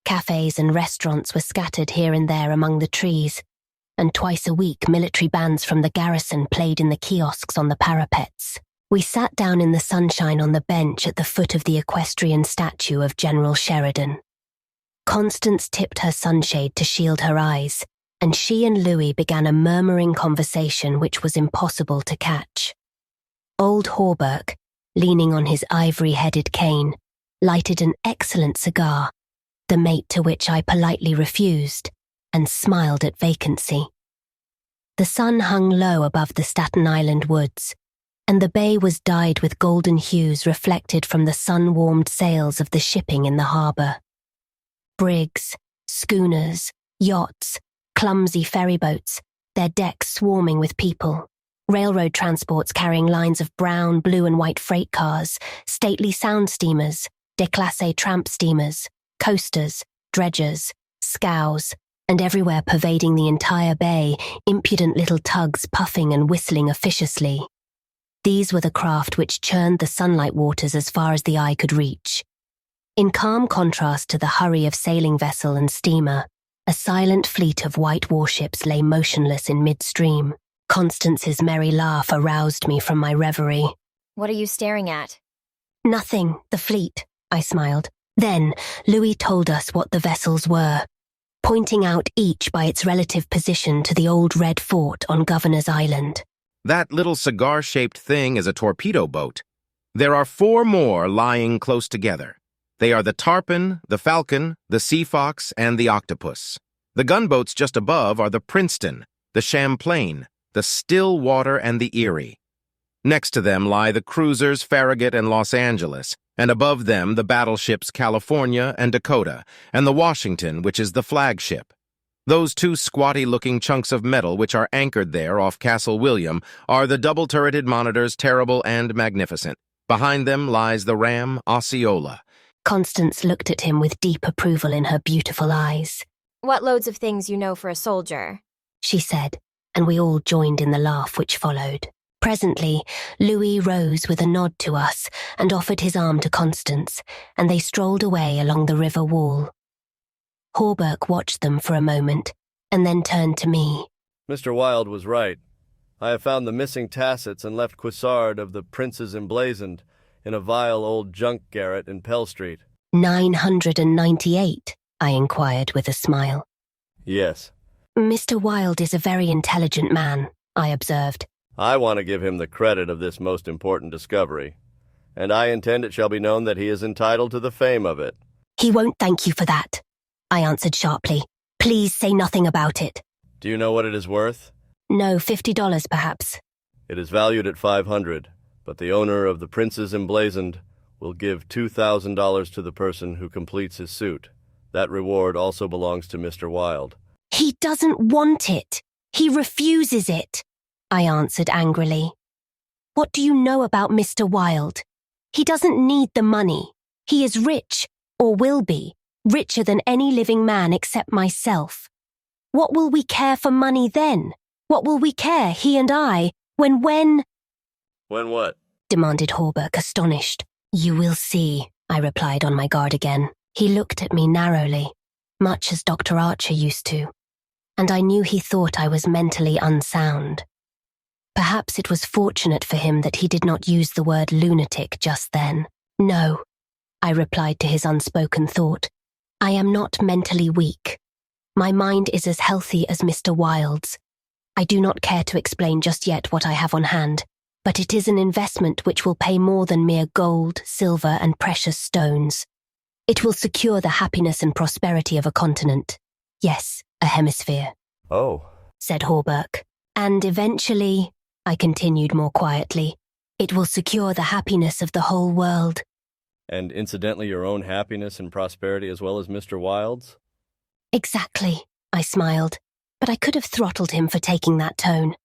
Cafes and restaurants were scattered here and there among the trees, and twice a week military bands from the garrison played in the kiosks on the parapets. We sat down in the sunshine on the bench at the foot of the equestrian statue of General Sheridan. Constance tipped her sunshade to shield her eyes, and she and Louis began a murmuring conversation which was impossible to catch. Old Hawberk, leaning on his ivory-headed cane, lighted an excellent cigar, the mate to which I politely refused, and smiled at vacancy. The sun hung low above the Staten Island woods, and the bay was dyed with golden hues reflected from the sun-warmed sails of the shipping in the harbour. Brigs, schooners, yachts, clumsy ferryboats, their decks swarming with people. Railroad transports carrying lines of brown, blue and white freight cars, stately sound steamers, déclassé tramp steamers, coasters, dredgers, scows, and everywhere pervading the entire bay, impudent little tugs puffing and whistling officiously. These were the craft which churned the sunlight waters as far as the eye could reach. In calm contrast to the hurry of sailing vessel and steamer, a silent fleet of white warships lay motionless in midstream. Constance's merry laugh aroused me from my reverie. What are you staring at? Nothing, the fleet, I smiled. Then Louis told us what the vessels were, pointing out each by its relative position to the old red fort on Governor's Island. That little cigar-shaped thing is a torpedo boat. There are 4 more lying close together. They are the Tarpon, the Falcon, the Sea Fox, and the Octopus. The gunboats just above are the Princeton, the Champlain, the Stillwater, and the Erie. Next to them lie the cruisers Farragut and Los Angeles, and above them the battleships California and Dakota, and the Washington, which is the flagship. Those 2 squatty-looking chunks of metal which are anchored there off Castle William are the double-turreted monitors Terrible and Magnificent. Behind them lies the ram Osceola. Constance looked at him with deep approval in her beautiful eyes. What loads of things you know for a soldier, she said, and we all joined in the laugh which followed. Presently, Louis rose with a nod to us and offered his arm to Constance, and they strolled away along the river wall. Hawberk watched them for a moment, and then turned to me. Mr. Wilde was right. I have found the missing tassets and left cuissard of the Prince's Emblazoned in a vile old junk garret in Pell Street. 998, I inquired with a smile. Yes. Mr. Wilde is a very intelligent man, I observed. I want to give him the credit of this most important discovery, and I intend it shall be known that he is entitled to the fame of it. He won't thank you for that, I answered sharply. Please say nothing about it. Do you know what it is worth? No, $50 perhaps. It is valued at $500, but the owner of the Prince's Emblazoned will give $2,000 to the person who completes his suit. That reward also belongs to Mr. Wilde. He doesn't want it. He refuses it, I answered angrily. What do you know about Mr. Wilde? He doesn't need the money. He is rich, or will be, richer than any living man except myself. What will we care for money then? What will we care, he and I, when... When what? Demanded Hawberk, astonished. You will see, I replied on my guard again. He looked at me narrowly, much as Dr. Archer used to, and I knew he thought I was mentally unsound. Perhaps it was fortunate for him that he did not use the word lunatic just then. No, I replied to his unspoken thought. I am not mentally weak. My mind is as healthy as Mr. Wilde's. I do not care to explain just yet what I have on hand, but it is an investment which will pay more than mere gold, silver, and precious stones. It will secure the happiness and prosperity of a continent. Yes, a hemisphere. Oh, said Hawberk. And eventually, I continued more quietly, it will secure the happiness of the whole world. And incidentally your own happiness and prosperity as well as Mr. Wilde's? Exactly, I smiled, but I could have throttled him for taking that tone.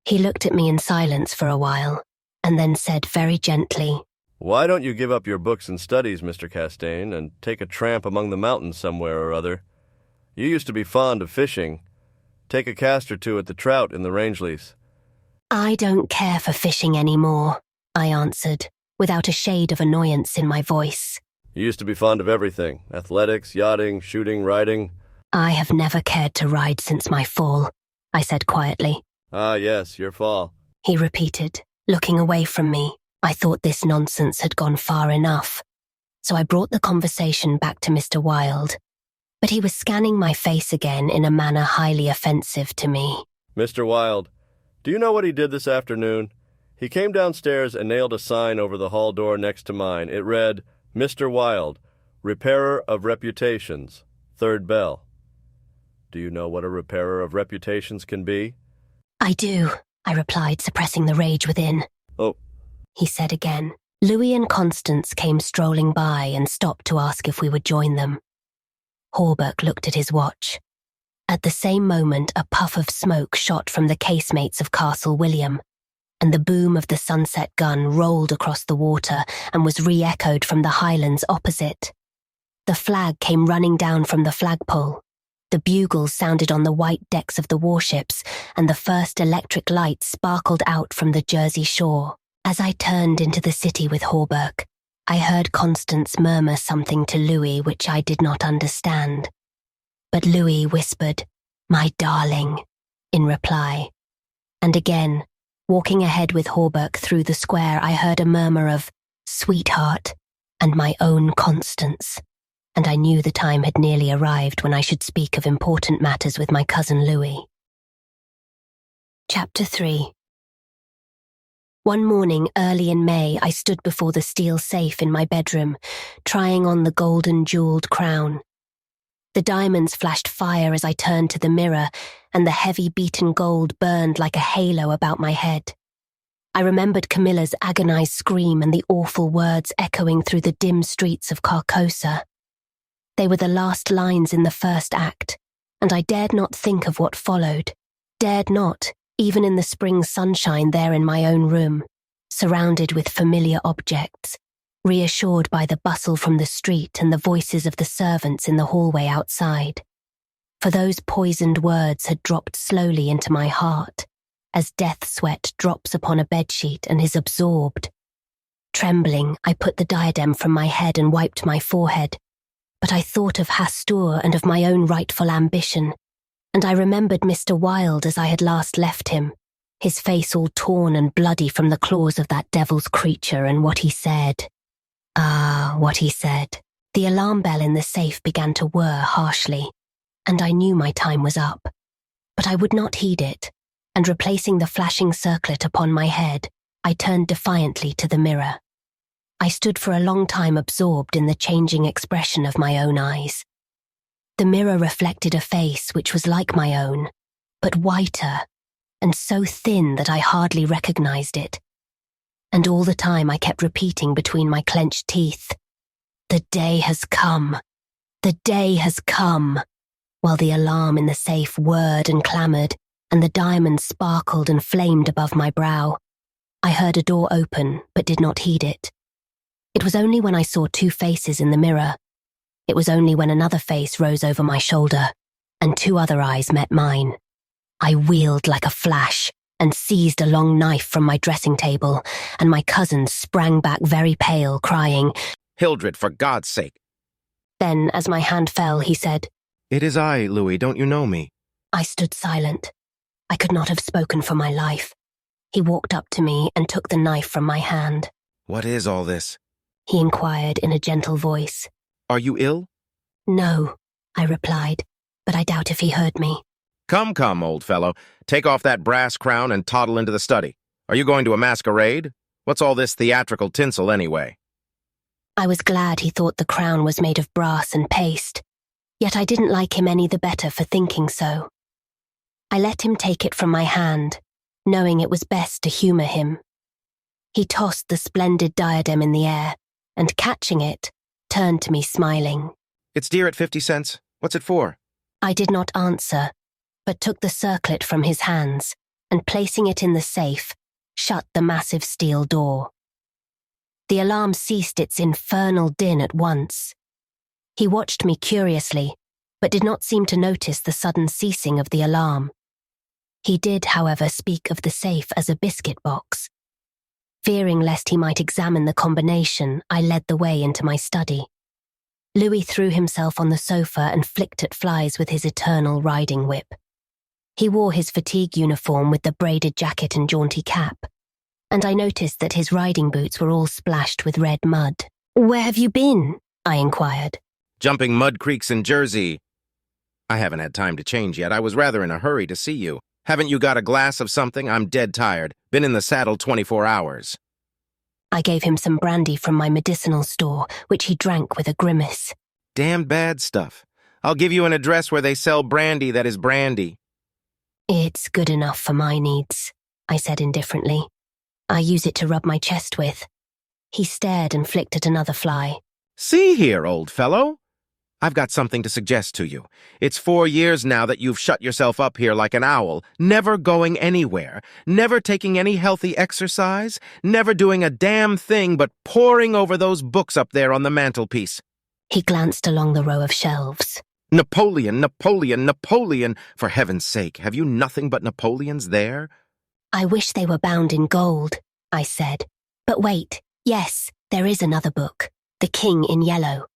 He looked at me in silence for a while, and then said very gently, Why don't you give up your books and studies, Mr. Castaigne, and take a tramp among the mountains somewhere or other? You used to be fond of fishing. Take a cast or two at the trout in the Rangeley's. I don't care for fishing anymore, I answered, without a shade of annoyance in my voice. You used to be fond of everything. Athletics, yachting, shooting, riding. I have never cared to ride since my fall, I said quietly. Ah, yes, your fall. He repeated, looking away from me. I thought this nonsense had gone far enough, so I brought the conversation back to Mr. Wilde. But he was scanning my face again in a manner highly offensive to me. Mr. Wilde, do you know what he did this afternoon? He came downstairs and nailed a sign over the hall door next to mine. It read, Mr. Wilde, Repairer of Reputations, Third Bell. Do you know what a repairer of reputations can be? I do, I replied, suppressing the rage within. Oh, he said again. Louis and Constance came strolling by and stopped to ask if we would join them. Hawberk looked at his watch. At the same moment, a puff of smoke shot from the casemates of Castle William, and the boom of the sunset gun rolled across the water and was re-echoed from the highlands opposite. The flag came running down from the flagpole. The bugles sounded on the white decks of the warships, and the first electric lights sparkled out from the Jersey shore. As I turned into the city with Hawberk, I heard Constance murmur something to Louis which I did not understand. But Louis whispered, "My darling," in reply. And again, walking ahead with Hawberk through the square, I heard a murmur of "sweetheart" and "my own Constance," and I knew the time had nearly arrived when I should speak of important matters with my cousin Louis. Chapter 3. One morning early in May, I stood before the steel safe in my bedroom, trying on the golden jeweled crown. The diamonds flashed fire as I turned to the mirror, and the heavy beaten gold burned like a halo about my head. I remembered Camilla's agonized scream and the awful words echoing through the dim streets of Carcosa. They were the last lines in the first act, and I dared not think of what followed, dared not, even in the spring sunshine there in my own room, surrounded with familiar objects, reassured by the bustle from the street and the voices of the servants in the hallway outside. For those poisoned words had dropped slowly into my heart, as death sweat drops upon a bedsheet and is absorbed. Trembling, I put the diadem from my head and wiped my forehead, but I thought of Hastur and of my own rightful ambition, and I remembered Mr. Wilde as I had last left him, his face all torn and bloody from the claws of that devil's creature, and what he said. What he said. The alarm bell in the safe began to whir harshly, and I knew my time was up. But I would not heed it, and replacing the flashing circlet upon my head, I turned defiantly to the mirror. I stood for a long time absorbed in the changing expression of my own eyes. The mirror reflected a face which was like my own, but whiter, and so thin that I hardly recognized it. And all the time I kept repeating between my clenched teeth, "The day has come, the day has come," while the alarm in the safe whirred and clamored, and the diamonds sparkled and flamed above my brow. I heard a door open, but did not heed it. It was only when I saw two faces in the mirror. It was only when another face rose over my shoulder, and two other eyes met mine. I wheeled like a flash, and seized a long knife from my dressing table, and my cousin sprang back very pale, crying, "Hildred, for God's sake." Then, as my hand fell, he said, "It is I, Louis, don't you know me?" I stood silent. I could not have spoken for my life. He walked up to me and took the knife from my hand. "What is all this?" he inquired in a gentle voice. "Are you ill?" "No," I replied, but I doubt if he heard me. Come, old fellow. Take off that brass crown and toddle into the study. Are you going to a masquerade? What's all this theatrical tinsel, anyway?" I was glad he thought the crown was made of brass and paste, yet I didn't like him any the better for thinking so. I let him take it from my hand, knowing it was best to humor him. He tossed the splendid diadem in the air, and catching it, turned to me smiling. "It's dear at 50 cents. What's it for?" I did not answer, but took the circlet from his hands, and placing it in the safe, shut the massive steel door. The alarm ceased its infernal din at once. He watched me curiously, but did not seem to notice the sudden ceasing of the alarm. He did, however, speak of the safe as a biscuit box. Fearing lest he might examine the combination, I led the way into my study. Louis threw himself on the sofa and flicked at flies with his eternal riding whip. He wore his fatigue uniform with the braided jacket and jaunty cap, and I noticed that his riding boots were all splashed with red mud. "Where have you been?" I inquired. "Jumping mud creeks in Jersey." "I haven't had time to change yet. I was rather in a hurry to see you. Haven't you got a glass of something? I'm dead tired. Been in the saddle 24 hours. I gave him some brandy from my medicinal store, which he drank with a grimace. "Damn bad stuff. I'll give you an address where they sell brandy that is brandy." "It's good enough for my needs," I said indifferently. I use it to rub my chest with. He stared and flicked at another fly. See here, old fellow. I've got something to suggest to you. It's 4 years now that you've shut yourself up here like an owl, never going anywhere, never taking any healthy exercise, never doing a damn thing but poring over those books up there on the mantelpiece. He glanced along the row of shelves. Napoleon, Napoleon, Napoleon! For heaven's sake, have you nothing but Napoleons there? I wish they were bound in gold, I said. But wait, yes, there is another book, The King in Yellow.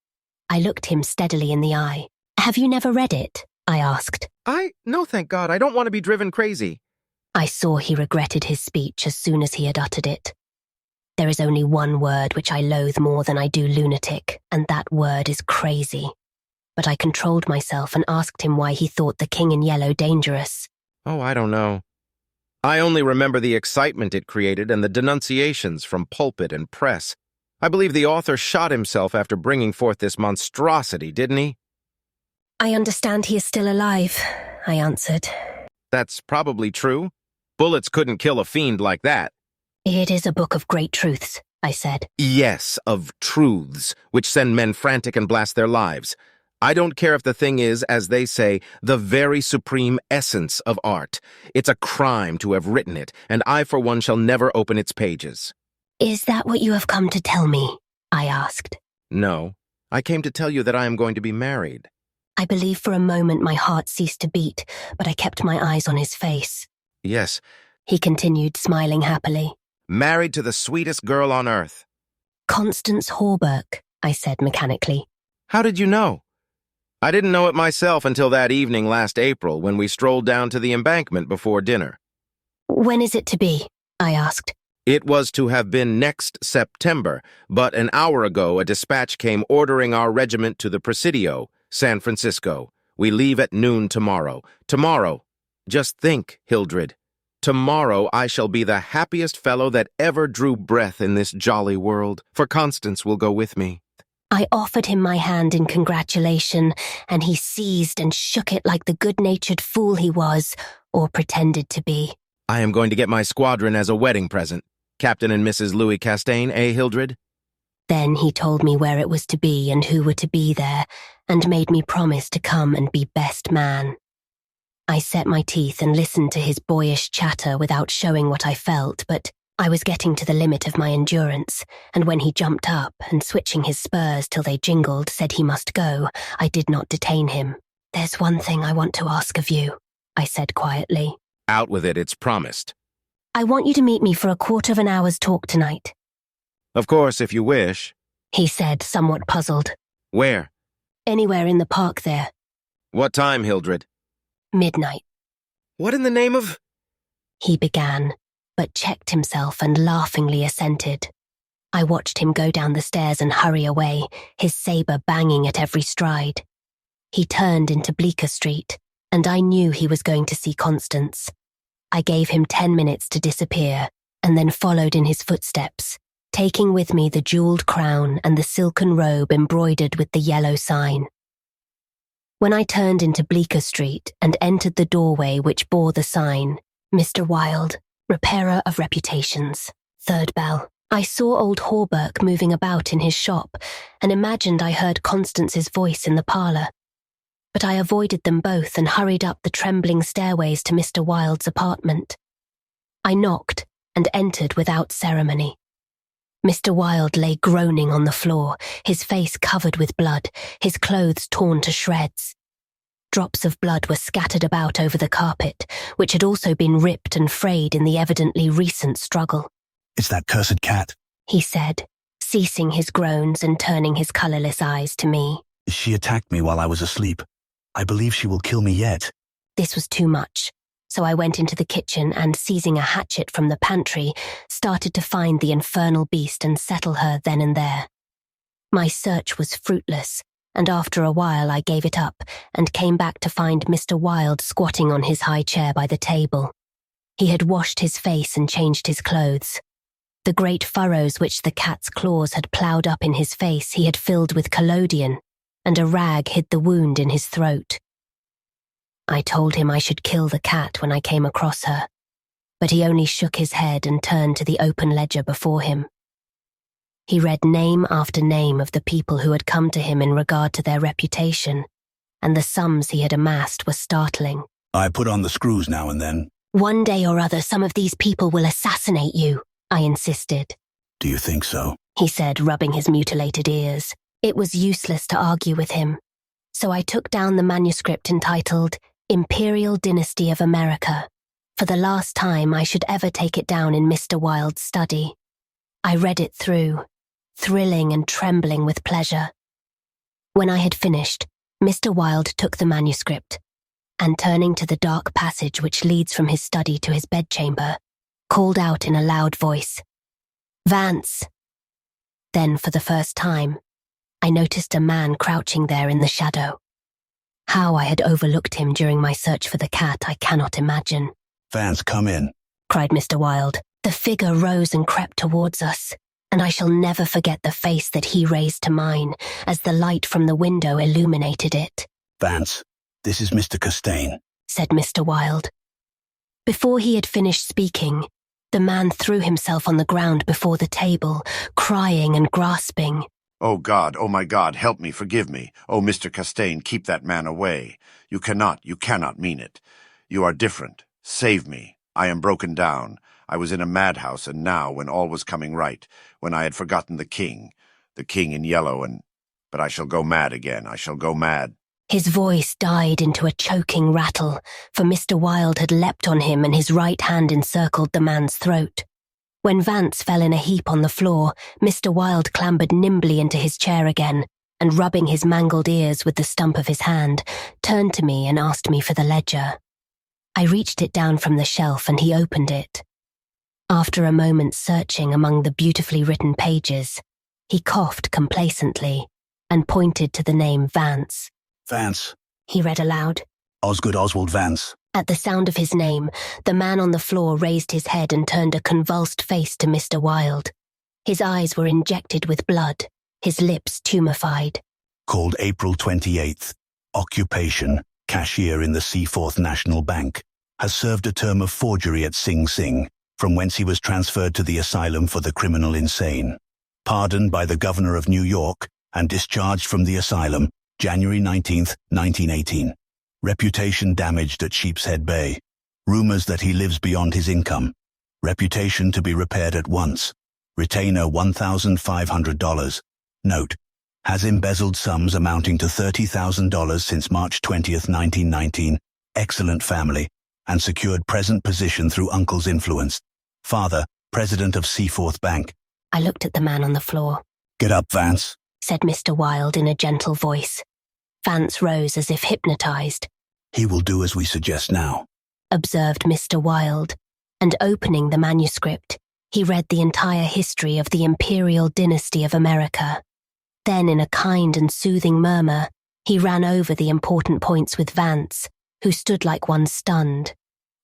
I looked him steadily in the eye. Have you never read it? I asked. No, thank God, I don't want to be driven crazy. I saw he regretted his speech as soon as he had uttered it. There is only one word which I loathe more than I do lunatic, and that word is crazy. But I controlled myself and asked him why he thought The King in Yellow dangerous. Oh, I don't know. I only remember the excitement it created and the denunciations from pulpit and press. I believe the author shot himself after bringing forth this monstrosity, didn't he? I understand he is still alive, I answered. That's probably true. Bullets couldn't kill a fiend like that. It is a book of great truths, I said. Yes, of truths, which send men frantic and blast their lives. I don't care if the thing is, as they say, the very supreme essence of art. It's a crime to have written it, and I, for one, shall never open its pages. Is that what you have come to tell me? I asked. No, I came to tell you that I am going to be married. I believe for a moment my heart ceased to beat, but I kept my eyes on his face. Yes, he continued, smiling happily. Married to the sweetest girl on earth. Constance Hawberk, I said mechanically. How did you know? I didn't know it myself until that evening last April when we strolled down to the embankment before dinner. When is it to be? I asked. It was to have been next September, but an hour ago a dispatch came ordering our regiment to the Presidio, San Francisco. We leave at noon tomorrow. Tomorrow. Just think, Hildred. Tomorrow I shall be the happiest fellow that ever drew breath in this jolly world, for Constance will go with me. I offered him my hand in congratulation, and he seized and shook it like the good-natured fool he was, or pretended to be. I am going to get my squadron as a wedding present. Captain and Mrs. Louis Castaigne, eh, Hildred? Then he told me where it was to be and who were to be there, and made me promise to come and be best man. I set my teeth and listened to his boyish chatter without showing what I felt, but I was getting to the limit of my endurance, and when he jumped up and, switching his spurs till they jingled, said he must go, I did not detain him. There's one thing I want to ask of you, I said quietly. Out with it, it's promised. I want you to meet me for a quarter of an hour's talk tonight. Of course, if you wish, he said, somewhat puzzled. Where? Anywhere in the park there. What time, Hildred? Midnight. What in the name of... He began, but checked himself and laughingly assented. I watched him go down the stairs and hurry away, his sabre banging at every stride. He turned into Bleecker Street, and I knew he was going to see Constance. I gave him 10 minutes to disappear, and then followed in his footsteps, taking with me the jeweled crown and the silken robe embroidered with the yellow sign. When I turned into Bleecker Street and entered the doorway which bore the sign, Mr. Wilde, repairer of reputations, third bell, I saw old Hawberk moving about in his shop and imagined I heard Constance's voice in the parlour. But I avoided them both and hurried up the trembling stairways to Mr. Wilde's apartment. I knocked and entered without ceremony. Mr. Wilde lay groaning on the floor, his face covered with blood, his clothes torn to shreds. Drops of blood were scattered about over the carpet, which had also been ripped and frayed in the evidently recent struggle. It's that cursed cat, he said, ceasing his groans and turning his colourless eyes to me. She attacked me while I was asleep. I believe she will kill me yet. This was too much, so I went into the kitchen and, seizing a hatchet from the pantry, started to find the infernal beast and settle her then and there. My search was fruitless, and after a while I gave it up and came back to find Mr. Wilde squatting on his high chair by the table. He had washed his face and changed his clothes. The great furrows which the cat's claws had ploughed up in his face he had filled with collodion, and a rag hid the wound in his throat. I told him I should kill the cat when I came across her, but he only shook his head and turned to the open ledger before him. He read name after name of the people who had come to him in regard to their reputation, and the sums he had amassed were startling. I put on the screws now and then. One day or other, some of these people will assassinate you, I insisted. Do you think so? He said, rubbing his mutilated ears. It was useless to argue with him, so I took down the manuscript entitled Imperial Dynasty of America. For the last time, I should ever take it down in Mr. Wilde's study. I read it through, thrilling and trembling with pleasure. When I had finished, Mr. Wilde took the manuscript, and turning to the dark passage which leads from his study to his bedchamber, called out in a loud voice, "Vance!" Then, for the first time, I noticed a man crouching there in the shadow. How I had overlooked him during my search for the cat, I cannot imagine. Vance, come in, cried Mr. Wilde. The figure rose and crept towards us, and I shall never forget the face that he raised to mine as the light from the window illuminated it. Vance, this is Mr. Castaigne, said Mr. Wilde. Before he had finished speaking, the man threw himself on the ground before the table, crying and grasping. Oh God, oh my God, help me, forgive me. Oh, Mr. Castaigne, keep that man away. You cannot mean it. You are different. Save me. I am broken down. I was in a madhouse, and now, when all was coming right, when I had forgotten the king in yellow, but I shall go mad again, I shall go mad. His voice died into a choking rattle, for Mr. Wilde had leapt on him and his right hand encircled the man's throat. When Vance fell in a heap on the floor, Mr. Wilde clambered nimbly into his chair again, and rubbing his mangled ears with the stump of his hand, turned to me and asked me for the ledger. I reached it down from the shelf and he opened it. After a moment's searching among the beautifully written pages, he coughed complacently and pointed to the name Vance. Vance, he read aloud. Osgood Oswald Vance. At the sound of his name, the man on the floor raised his head and turned a convulsed face to Mr. Wilde. His eyes were injected with blood, his lips tumefied. Called April 28th. Occupation, cashier in the Seaforth National Bank. Has served a term of forgery at Sing Sing, from whence he was transferred to the asylum for the criminal insane. Pardoned by the governor of New York and discharged from the asylum, January 19th, 1918. Reputation damaged at Sheepshead Bay. Rumors that he lives beyond his income. Reputation to be repaired at once. Retainer $1,500. Note: has embezzled sums amounting to $30,000 since March 20th, 1919. Excellent family. And secured present position through uncle's influence. Father, president of Seaforth Bank. I looked at the man on the floor. Get up, Vance, said Mr. Wilde in a gentle voice. Vance rose as if hypnotized. He will do as we suggest now, observed Mr. Wilde, and opening the manuscript, he read the entire history of the Imperial Dynasty of America. Then, in a kind and soothing murmur, he ran over the important points with Vance, who stood like one stunned.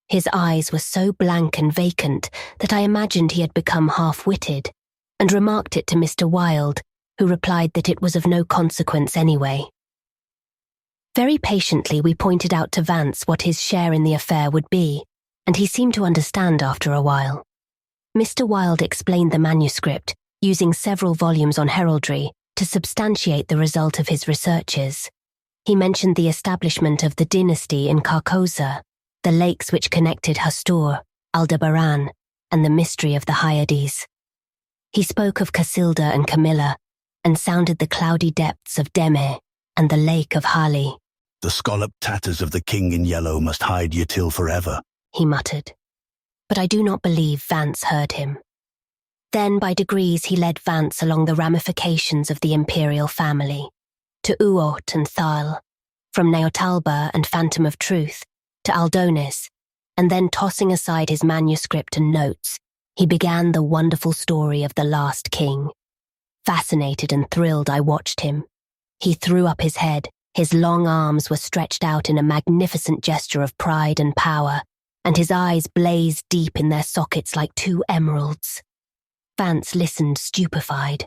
His eyes were so blank and vacant that I imagined he had become half-witted, and remarked it to Mr. Wilde, who replied that it was of no consequence anyway. Very patiently we pointed out to Vance what his share in the affair would be, and he seemed to understand after a while. Mr. Wilde explained the manuscript, using several volumes on heraldry, to substantiate the result of his researches. He mentioned the establishment of the dynasty in Carcosa, the lakes which connected Hastur, Aldebaran, and the mystery of the Hyades. He spoke of Casilda and Camilla, and sounded the cloudy depths of Deme and the lake of Hali. The scalloped tatters of the king in yellow must hide ye till forever, he muttered. But I do not believe Vance heard him. Then by degrees he led Vance along the ramifications of the imperial family, to Uot and Thal, from Neotalba and Phantom of Truth, to Aldonis, and then tossing aside his manuscript and notes, he began the wonderful story of the last king. Fascinated and thrilled, I watched him. He threw up his head, his long arms were stretched out in a magnificent gesture of pride and power, and his eyes blazed deep in their sockets like two emeralds. Vance listened stupefied.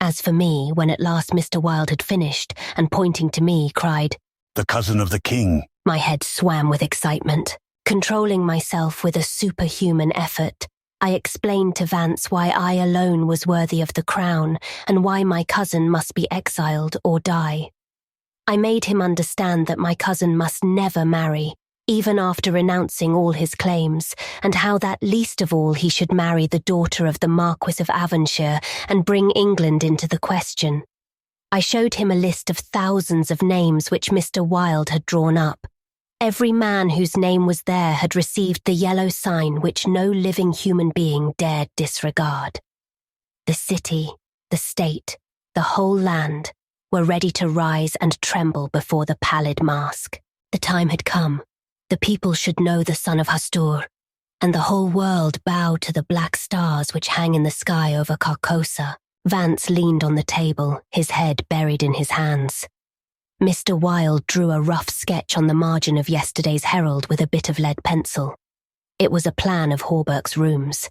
As for me, when at last Mr. Wilde had finished, and pointing to me, cried, "The cousin of the king." My head swam with excitement. Controlling myself with a superhuman effort, I explained to Vance why I alone was worthy of the crown and why my cousin must be exiled or die. I made him understand that my cousin must never marry, even after renouncing all his claims, and how that least of all he should marry the daughter of the Marquis of Avonshire and bring England into the question. I showed him a list of thousands of names which Mr. Wilde had drawn up. Every man whose name was there had received the yellow sign which no living human being dared disregard. The city, the state, the whole land were ready to rise and tremble before the pallid mask. The time had come. The people should know the son of Hastur, and the whole world bow to the black stars which hang in the sky over Carcosa. Vance leaned on the table, his head buried in his hands. Mr. Wilde drew a rough sketch on the margin of yesterday's Herald with a bit of lead pencil. It was a plan of Hawberk's rooms.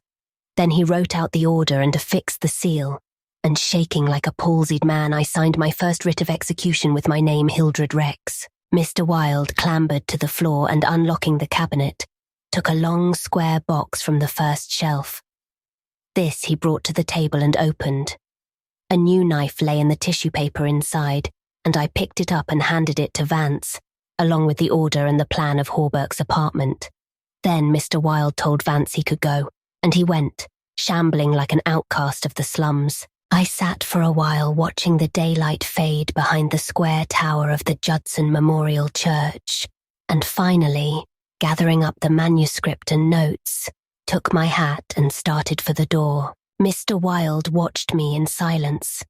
Then he wrote out the order and affixed the seal, and shaking like a palsied man, I signed my first writ of execution with my name Hildred Rex. Mr. Wilde clambered to the floor and, unlocking the cabinet, took a long square box from the first shelf. This he brought to the table and opened. A new knife lay in the tissue paper inside, and I picked it up and handed it to Vance, along with the order and the plan of Hawberk's apartment. Then Mr. Wilde told Vance he could go, and he went, shambling like an outcast of the slums. I sat for a while watching the daylight fade behind the square tower of the Judson Memorial Church, and finally, gathering up the manuscript and notes, took my hat and started for the door. Mr. Wilde watched me in silence.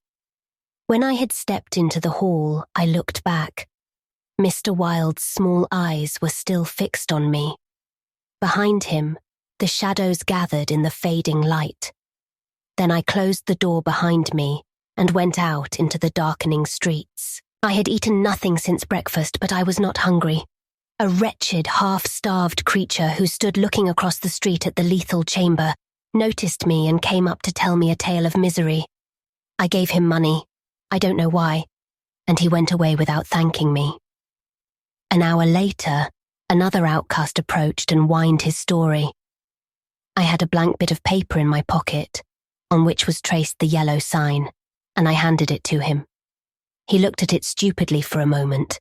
When I had stepped into the hall, I looked back. Mr. Wilde's small eyes were still fixed on me. Behind him, the shadows gathered in the fading light. Then I closed the door behind me and went out into the darkening streets. I had eaten nothing since breakfast, but I was not hungry. A wretched, half-starved creature who stood looking across the street at the lethal chamber noticed me and came up to tell me a tale of misery. I gave him money. I don't know why, and he went away without thanking me. An hour later, another outcast approached and whined his story. I had a blank bit of paper in my pocket, on which was traced the yellow sign, and I handed it to him. He looked at it stupidly for a moment,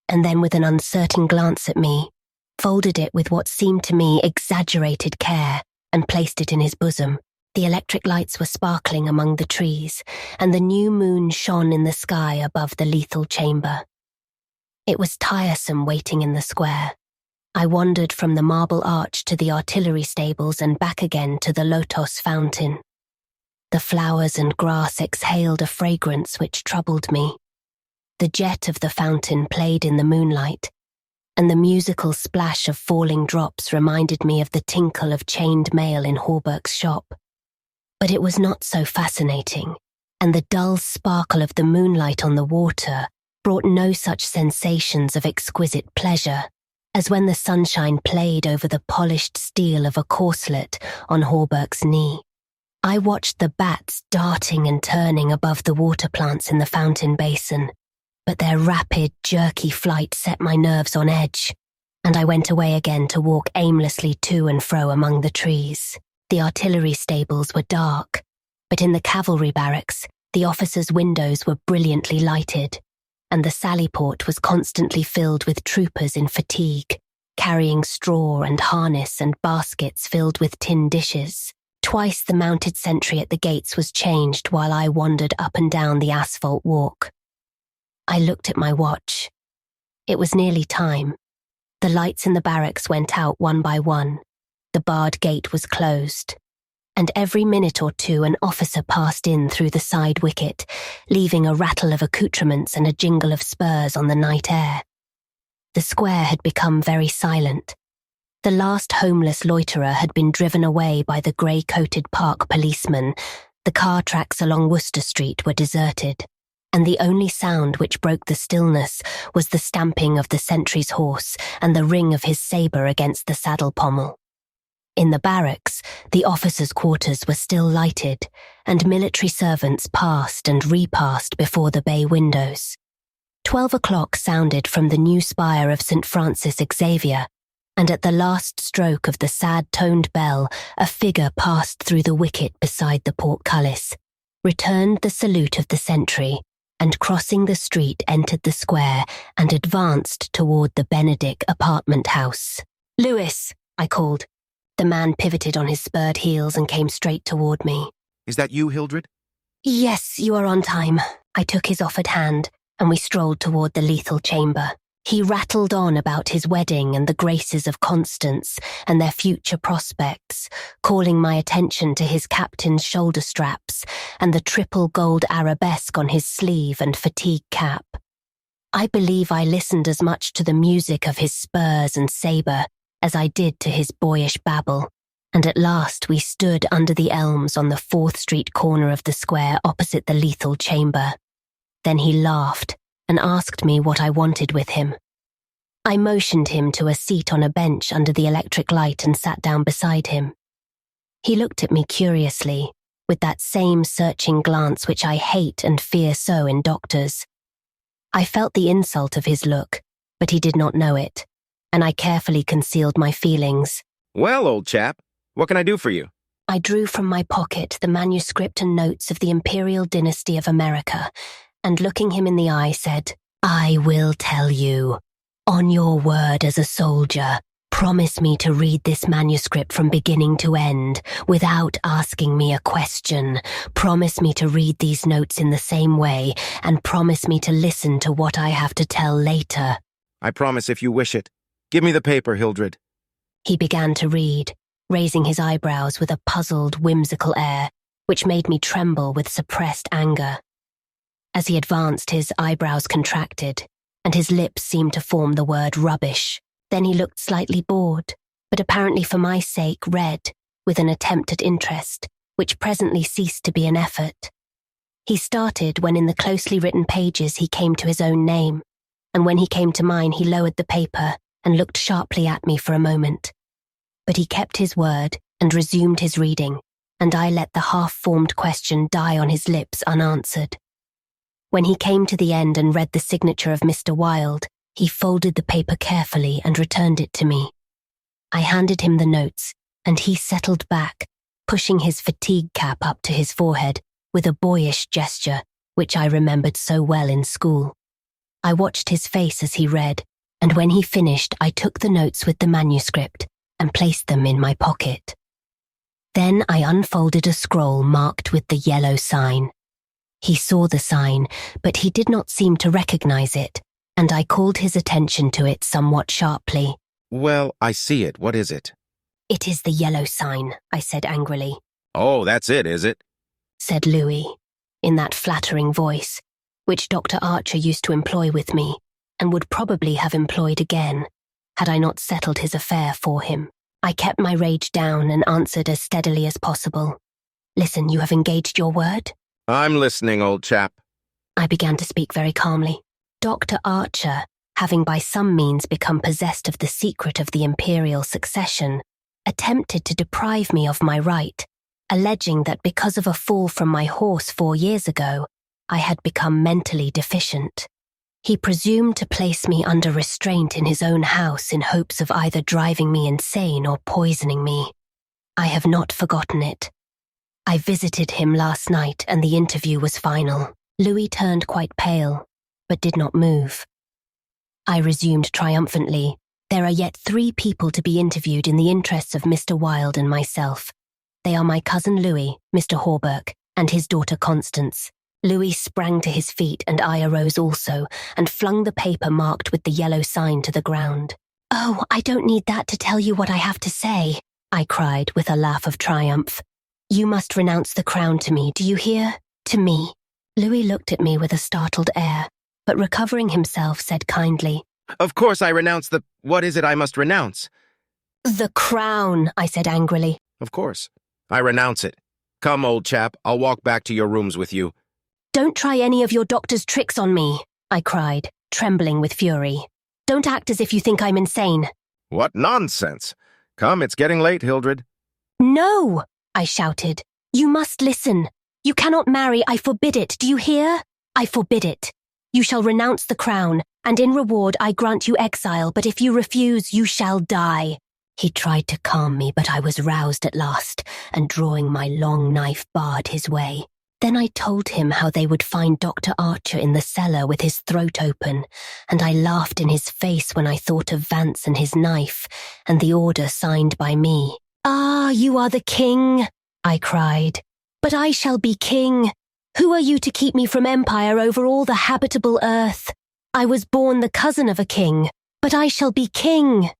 and then with an uncertain glance at me, folded it with what seemed to me exaggerated care, and placed it in his bosom. The electric lights were sparkling among the trees, and the new moon shone in the sky above the lethal chamber. It was tiresome waiting in the square. I wandered from the Marble Arch to the artillery stables and back again to the Lotos fountain. The flowers and grass exhaled a fragrance which troubled me. The jet of the fountain played in the moonlight, and the musical splash of falling drops reminded me of the tinkle of chained mail in Hawberk's shop. But it was not so fascinating, and the dull sparkle of the moonlight on the water brought no such sensations of exquisite pleasure as when the sunshine played over the polished steel of a corselet on Hawberk's knee. I watched the bats darting and turning above the water plants in the fountain basin, but their rapid, jerky flight set my nerves on edge, and I went away again to walk aimlessly to and fro among the trees. The artillery stables were dark, but in the cavalry barracks, the officers' windows were brilliantly lighted, and the sallyport was constantly filled with troopers in fatigue, carrying straw and harness and baskets filled with tin dishes. Twice the mounted sentry at the gates was changed while I wandered up and down the asphalt walk. I looked at my watch. It was nearly time. The lights in the barracks went out one by one. The barred gate was closed, and every minute or two an officer passed in through the side wicket, leaving a rattle of accoutrements and a jingle of spurs on the night air. The square had become very silent. The last homeless loiterer had been driven away by the grey-coated park policeman. The car tracks along Worcester Street were deserted, and the only sound which broke the stillness was the stamping of the sentry's horse and the ring of his sabre against the saddle pommel. In the barracks, the officers' quarters were still lighted, and military servants passed and repassed before the bay windows. 12 o'clock sounded from the new spire of St. Francis Xavier, and at the last stroke of the sad-toned bell, a figure passed through the wicket beside the portcullis, returned the salute of the sentry, and crossing the street entered the square and advanced toward the Benedict apartment house. "Lewis," I called. The man pivoted on his spurred heels and came straight toward me. Is that you, Hildred? "Yes, you are on time." I took his offered hand, and we strolled toward the lethal chamber. He rattled on about his wedding and the graces of Constance and their future prospects, calling my attention to his captain's shoulder straps and the triple gold arabesque on his sleeve and fatigue cap. I believe I listened as much to the music of his spurs and sabre as I did to his boyish babble, and at last we stood under the elms on the 4th Street corner of the square opposite the lethal chamber. Then he laughed and asked me what I wanted with him. I motioned him to a seat on a bench under the electric light and sat down beside him. He looked at me curiously, with that same searching glance which I hate and fear so in doctors. I felt the insult of his look, but he did not know it, and I carefully concealed my feelings. Well, old chap, what can I do for you? I drew from my pocket the manuscript and notes of the Imperial Dynasty of America, and looking him in the eye said, "I will tell you. On your word as a soldier, promise me to read this manuscript from beginning to end without asking me a question. Promise me to read these notes in the same way, and promise me to listen to what I have to tell later." I promise if you wish it. Give me the paper, Hildred. He began to read, raising his eyebrows with a puzzled, whimsical air, which made me tremble with suppressed anger. As he advanced, his eyebrows contracted, and his lips seemed to form the word rubbish. Then he looked slightly bored, but apparently for my sake read, with an attempt at interest, which presently ceased to be an effort. He started when in the closely written pages he came to his own name, and when he came to mine he lowered the paper and looked sharply at me for a moment. But he kept his word and resumed his reading, and I let the half-formed question die on his lips unanswered. When he came to the end and read the signature of Mr. Wilde, he folded the paper carefully and returned it to me. I handed him the notes, and he settled back, pushing his fatigue cap up to his forehead with a boyish gesture, which I remembered so well in school. I watched his face as he read, and when he finished, I took the notes with the manuscript and placed them in my pocket. Then I unfolded a scroll marked with the yellow sign. He saw the sign, but he did not seem to recognize it, and I called his attention to it somewhat sharply. Well, I see it. What is it? "It is the yellow sign," I said angrily. Oh, that's it, is it? Said Louis, in that flattering voice, which Dr. Archer used to employ with me, and would probably have employed again, had I not settled his affair for him. I kept my rage down and answered as steadily as possible. "Listen, you have engaged your word?" I'm listening, old chap. I began to speak very calmly. "Dr. Archer, having by some means become possessed of the secret of the imperial succession, attempted to deprive me of my right, alleging that because of a fall from my horse 4 years ago, I had become mentally deficient. He presumed to place me under restraint in his own house in hopes of either driving me insane or poisoning me. I have not forgotten it. I visited him last night and the interview was final." Louis turned quite pale, but did not move. I resumed triumphantly, "There are yet 3 people to be interviewed in the interests of Mr. Wilde and myself. They are my cousin Louis, Mr. Hawberk, and his daughter Constance." Louis sprang to his feet and I arose also and flung the paper marked with the yellow sign to the ground. "Oh, I don't need that to tell you what I have to say," I cried with a laugh of triumph. "You must renounce the crown to me, do you hear? To me." Louis looked at me with a startled air, but recovering himself said kindly, Of course I renounce the... What is it I must renounce? "The crown," I said angrily. Of course. I renounce it. Come, old chap, I'll walk back to your rooms with you. "Don't try any of your doctor's tricks on me," I cried, trembling with fury. "Don't act as if you think I'm insane." What nonsense! Come, it's getting late, Hildred. "No!" I shouted. "You must listen. You cannot marry. I forbid it. Do you hear? I forbid it. You shall renounce the crown, and in reward I grant you exile, but if you refuse, you shall die." He tried to calm me, but I was roused at last, and drawing my long knife barred his way. Then I told him how they would find Dr. Archer in the cellar with his throat open, and I laughed in his face when I thought of Vance and his knife, and the order signed by me. "Ah, you are the king," I cried. "But I shall be king. Who are you to keep me from empire over all the habitable earth? I was born the cousin of a king, but I shall be king."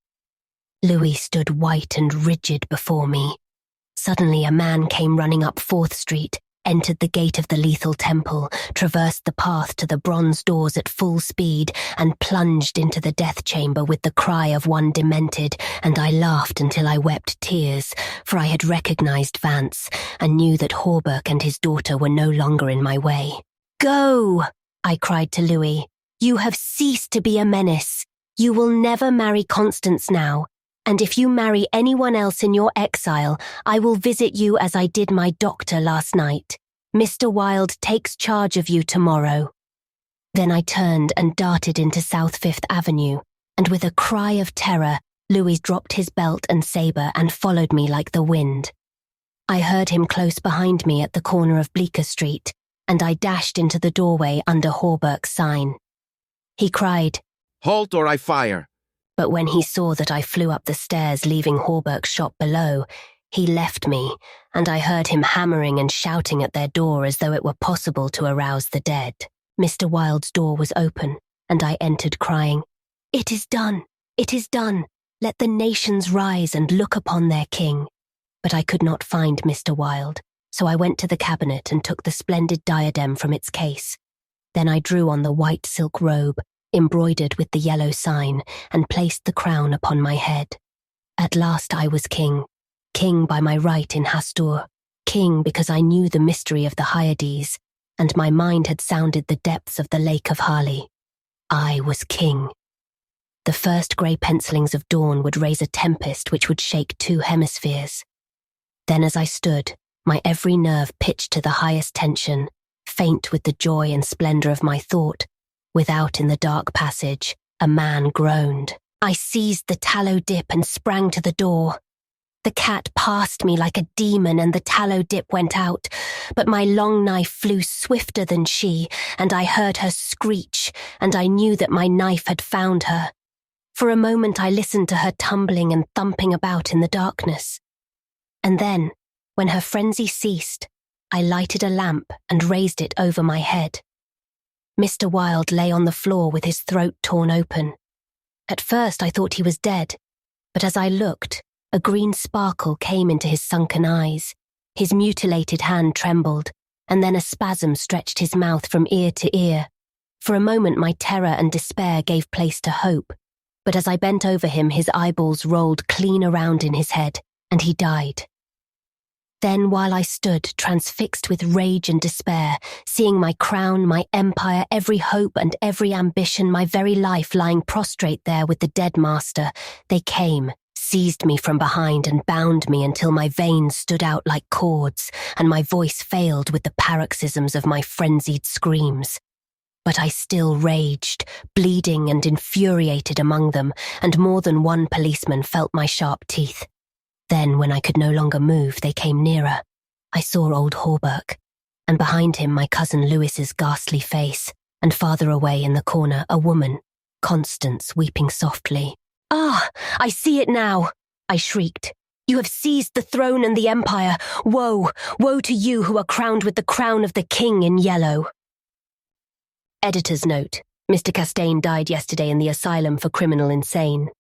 Louis stood white and rigid before me. Suddenly a man came running up 4th Street, entered the gate of the lethal temple, traversed the path to the bronze doors at full speed, and plunged into the death chamber with the cry of one demented, and I laughed until I wept tears, for I had recognized Vance, and knew that Hawberk and his daughter were no longer in my way. "Go!" I cried to Louis. "You have ceased to be a menace. You will never marry Constance now, and if you marry anyone else in your exile, I will visit you as I did my doctor last night. Mr. Wilde takes charge of you tomorrow." Then I turned and darted into South 5th Avenue, and with a cry of terror, Louis dropped his belt and sabre and followed me like the wind. I heard him close behind me at the corner of Bleecker Street, and I dashed into the doorway under Hawberk's sign. He cried, "Halt or I fire!" But when he saw that I flew up the stairs leaving Hawberk's shop below, he left me, and I heard him hammering and shouting at their door as though it were possible to arouse the dead. Mr. Wilde's door was open, and I entered crying, "It is done! It is done! Let the nations rise and look upon their king." But I could not find Mr. Wilde, so I went to the cabinet and took the splendid diadem from its case. Then I drew on the white silk robe, embroidered with the yellow sign, and placed the crown upon my head. At last I was king by my right in Hastur, king because I knew the mystery of the Hyades, and my mind had sounded the depths of the Lake of Hali. I was king. The first grey pencilings of dawn would raise a tempest which would shake 2 hemispheres. Then as I stood, my every nerve pitched to the highest tension, faint with the joy and splendour of my thought, without in the dark passage, a man groaned. I seized the tallow dip and sprang to the door. The cat passed me like a demon and the tallow dip went out, but my long knife flew swifter than she, and I heard her screech, and I knew that my knife had found her. For a moment I listened to her tumbling and thumping about in the darkness. And then, when her frenzy ceased, I lighted a lamp and raised it over my head. Mr. Wilde lay on the floor with his throat torn open. At first I thought he was dead, but as I looked, a green sparkle came into his sunken eyes. His mutilated hand trembled, and then a spasm stretched his mouth from ear to ear. For a moment my terror and despair gave place to hope, but as I bent over him his eyeballs rolled clean around in his head, and he died. Then while I stood, transfixed with rage and despair, seeing my crown, my empire, every hope and every ambition, my very life lying prostrate there with the dead master, they came, seized me from behind and bound me until my veins stood out like cords, and my voice failed with the paroxysms of my frenzied screams. But I still raged, bleeding and infuriated among them, and more than one policeman felt my sharp teeth. Then, when I could no longer move, they came nearer. I saw old Hawberk, and behind him my cousin Louis's ghastly face, and farther away in the corner a woman, Constance, weeping softly. "Ah, I see it now!" I shrieked. "You have seized the throne and the empire. Woe, woe to you who are crowned with the crown of the king in yellow." Editor's note: Mr. Castaigne died yesterday in the asylum for criminal insane.